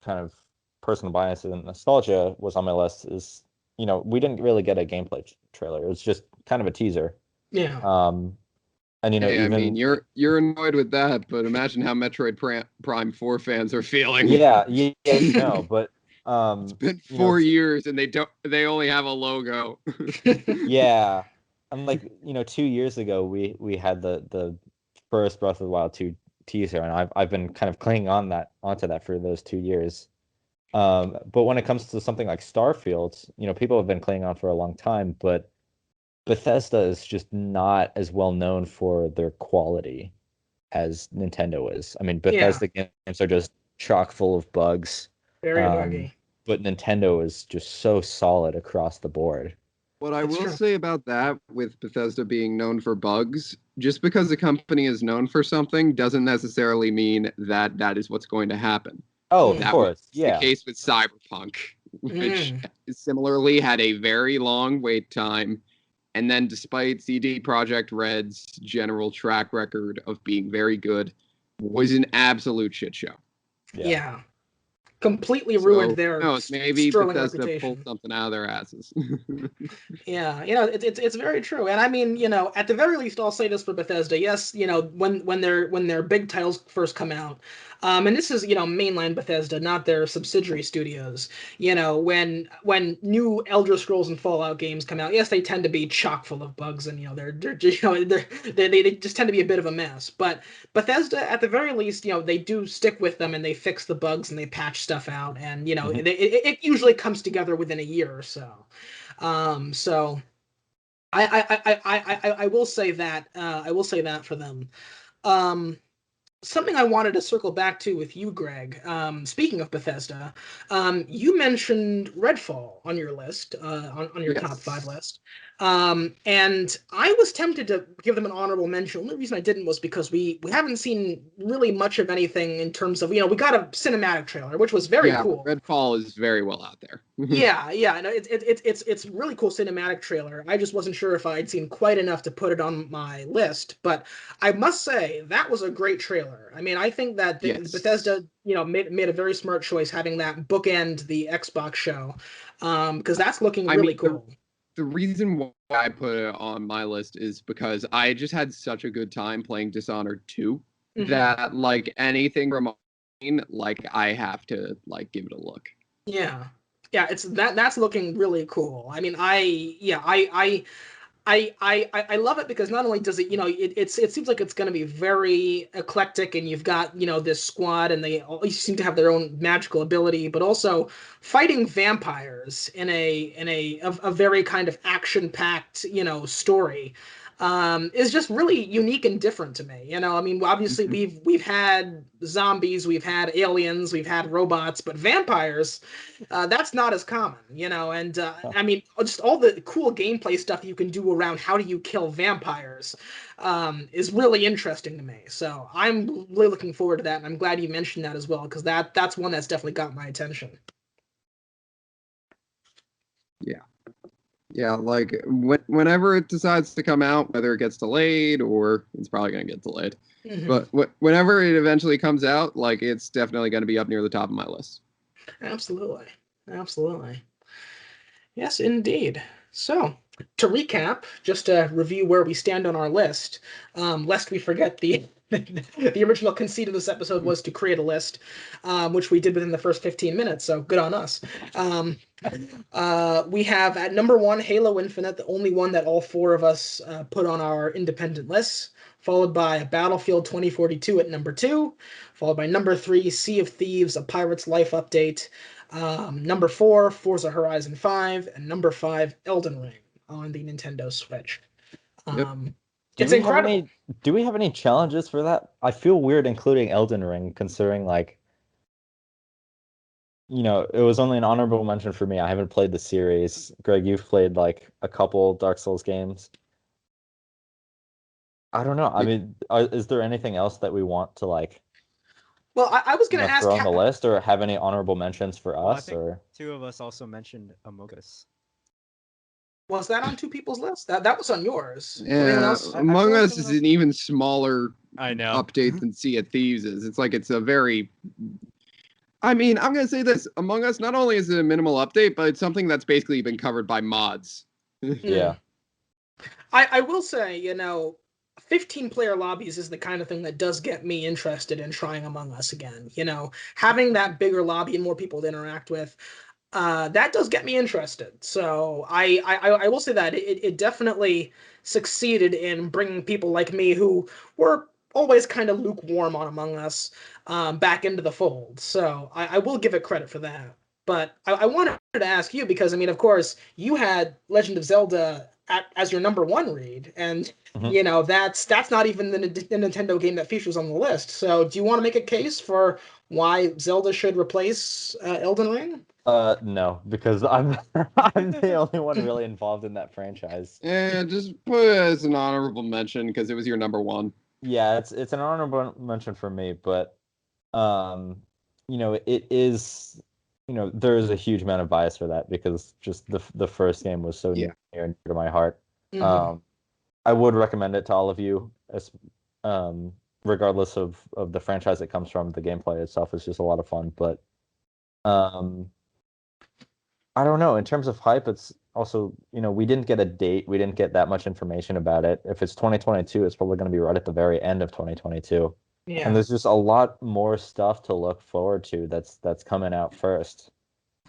kind of personal bias and nostalgia, was on my list is, we didn't really get a gameplay trailer. It was just kind of a teaser. Yeah. Um, and Hey, I mean, even you're annoyed with that, but imagine how Metroid Prime 4 fans are feeling. yeah, no, but It's been you know, 4 years and they only have a logo. yeah, and like 2 years ago we had the first Breath of the Wild 2 teaser, and I've been kind of clinging onto that for those 2 years. But when it comes to something like Starfield, people have been clinging on for a long time, but Bethesda is just not as well known for their quality as Nintendo is. I mean, Yeah. Bethesda games are just chock full of bugs, Very um, buggy. but Nintendo is just so solid across the board. What I It's will true. say about that, with Bethesda being known for bugs, just because a company is known for something doesn't necessarily mean that that is what's going to happen. Oh, of Mm. That was course, the yeah. case with Cyberpunk, which Mm. similarly had a very long wait time. And then, despite CD Projekt Red's general track record of being very good, was an absolute shit show. Yeah. Yeah. Completely ruined So, who their knows? Maybe sterling Bethesda pulled reputation. something out of their asses. Yeah, it's very true, and I mean, at the very least, I'll say this for Bethesda. Yes, when their big titles first come out, and this is mainline Bethesda, not their subsidiary studios. When new Elder Scrolls and Fallout games come out, yes, they tend to be chock full of bugs, and they're just, they just tend to be a bit of a mess. But Bethesda, at the very least, they do stick with them and they fix the bugs and they patch stuff out, and Mhm. it usually comes together within a year or so. So I will say that I will say that for them. Um, Something I wanted to circle back to with you, Greg. Speaking of Bethesda, you mentioned Redfall on your list, on your top five Yes. list. And I was tempted to give them an honorable mention. The only reason I didn't was because we haven't seen really much of anything in terms of, we got a cinematic trailer, which was very Yeah, cool. Redfall is very well out there. Yeah, no, it's really cool cinematic trailer. I just wasn't sure if I'd seen quite enough to put it on my list, but I must say that was a great trailer. I mean, I think that Yes. Bethesda, made a very smart choice having that bookend the Xbox show, because that's looking I really mean, cool. the reason why I put it on my list is because I just had such a good time playing Dishonored 2 Hmm. that like anything remaining, like I have to like give it a look. Yeah, yeah, it's that's looking really cool. I mean, I love it because not only does it, it seems like it's going to be very eclectic, and you've got, this squad, and they all seem to have their own magical ability, but also fighting vampires in a very kind of action packed, story. Is just really unique and different to me. I mean, obviously Mhm. we've had zombies, we've had aliens, we've had robots, but vampires, that's not as common, and I mean, just all the cool gameplay stuff you can do around how do you kill vampires, is really interesting to me. So I'm really looking forward to that, and I'm glad you mentioned that as well, because that's one that's definitely got my attention. Yeah. Yeah, like whenever it decides to come out, whether it gets delayed or it's probably going to get delayed, Hmm. but whenever it eventually comes out, like it's definitely going to be up near the top of my list. Absolutely, absolutely. Yes, indeed. So, to recap, just to review where we stand on our list, lest we forget the original conceit of this episode was to create a list, which we did within the first 15 minutes. So good on us. We have at number 1 Halo Infinite, the only one that all 4 of us put on our independent lists, followed by Battlefield 2042 at number 2, followed by number 3 Sea of Thieves: A Pirate's Life Update, number 4 Forza Horizon 5, and number 5 Elden Ring on the Nintendo Switch. It's incredible. Do we have any challenges for that? I feel weird including Elden Ring, considering like, it was only an honorable mention for me. I haven't played the series. Greg, you've played like a couple Dark Souls games. I don't know. I mean, is there anything else that we want to like? Well, I was going to ask throw on the list, or have any honorable mentions for Well, I us, think or 2 of us also mentioned Among Us. Was that on 2 people's list? That was on yours. Yeah, Among Us is an even smaller I know. update than Sea of Thieves is. It's like it's a very. I mean, I'm gonna say this: Among Us not only is it a minimal update, but it's something that's basically been covered by mods. yeah. I will say, 15-player lobbies is the kind of thing that does get me interested in trying Among Us again. Having that bigger lobby and more people to interact with, that does get me interested. So I will say that it definitely succeeded in bringing people like me who were always kind of lukewarm on Among Us back into the fold. So I will give it credit for that. But I wanted to ask you because, I mean, of course, you had Legend of Zelda as your number 1 read, and that's not even the Nintendo game that features on the list. So do you want to make a case for why Zelda should replace Elden Ring? No, because I'm I'm the only one really involved in that franchise. Yeah, just put it as an honorable mention because it was your number 1. Yeah, it's an honorable mention for me, but it is, there is a huge amount of bias for that because just the first game was so near and dear to my heart. I would recommend it to all of you, as regardless of the franchise it comes from. The gameplay itself is just a lot of fun, but I don't know. In terms of hype, it's also, we didn't get a date. We didn't get that much information about it. If it's 2022, it's probably going to be right at the very end of 2022. Yeah. And there's just a lot more stuff to look forward to that's coming out first.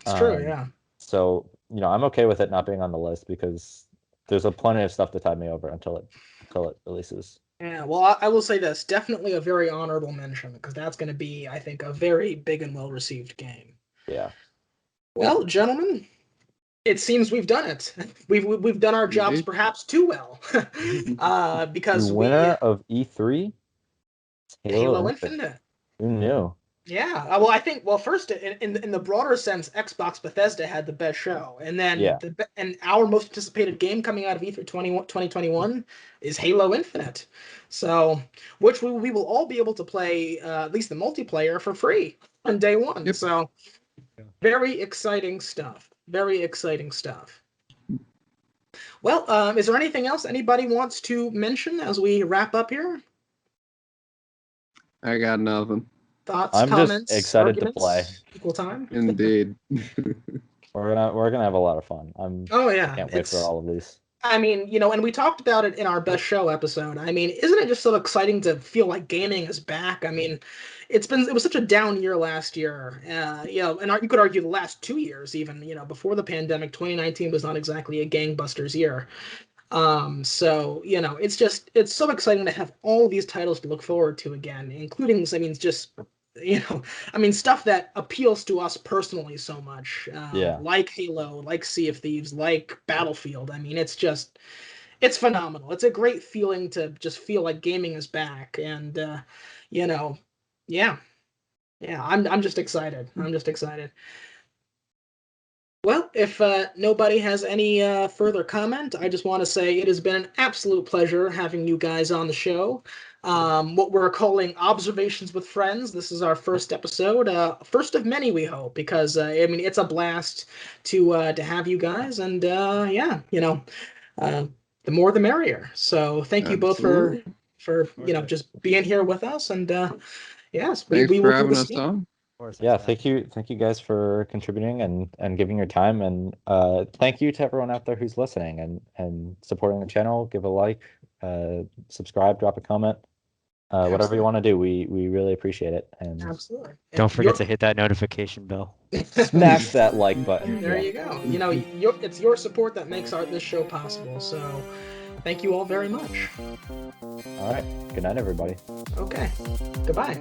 It's true, yeah. So, I'm okay with it not being on the list because there's plenty of stuff to tide me over until it releases. Yeah, well, I will say this, definitely a very honorable mention because that's going to be, I think, a very big and well-received game. Yeah. Well, gentlemen, it seems we've done it. We've done our jobs perhaps too well, because the winner of E3, Halo Infinite. Who knew? Yeah, well, I think first in the broader sense, Xbox Bethesda had the best show, and then and our most anticipated game coming out of E3 2021 is Halo Infinite, so which we will all be able to play at least the multiplayer for free on day 1. Yep. So very exciting stuff. Very exciting stuff. Well, is there anything else anybody wants to mention as we wrap up here? I got nothing. Thoughts, I'm comments, just excited arguments, to play. Equal time. Indeed. We're gonna have a lot of fun. Can't wait for all of these. I mean, and we talked about it in our best show episode. I mean, isn't it just so exciting to feel like gaming is back? I mean, it was such a down year last year. And you could argue the last 2 years even. Before the pandemic, 2019 was not exactly a gangbusters year. So it's so exciting to have all these titles to look forward to again, including, I mean, just stuff that appeals to us personally so much, like Halo, like Sea of Thieves, like Battlefield. I mean, it's phenomenal. It's a great feeling to just feel like gaming is back, and I'm just excited. I'm just excited. Well, if nobody has any further comment, I just want to say it has been an absolute pleasure having you guys on the show. What we're calling Observations with Friends. This is our first episode, first of many, we hope, because it's a blast to have you guys, and the more the merrier. So thank you both for just being here with us, and yes, we will do this again. Yeah, thank you guys for contributing and giving your time, and thank you to everyone out there who's listening and supporting the channel. Give a like, subscribe, drop a comment. whatever you want to do, we really appreciate it. And Absolutely. Don't forget to hit that notification bell. smash that like button. There Yeah. you go. You know, it's your support that makes this show possible. So, thank you all very much. All right. Good night, everybody. Okay. Goodbye.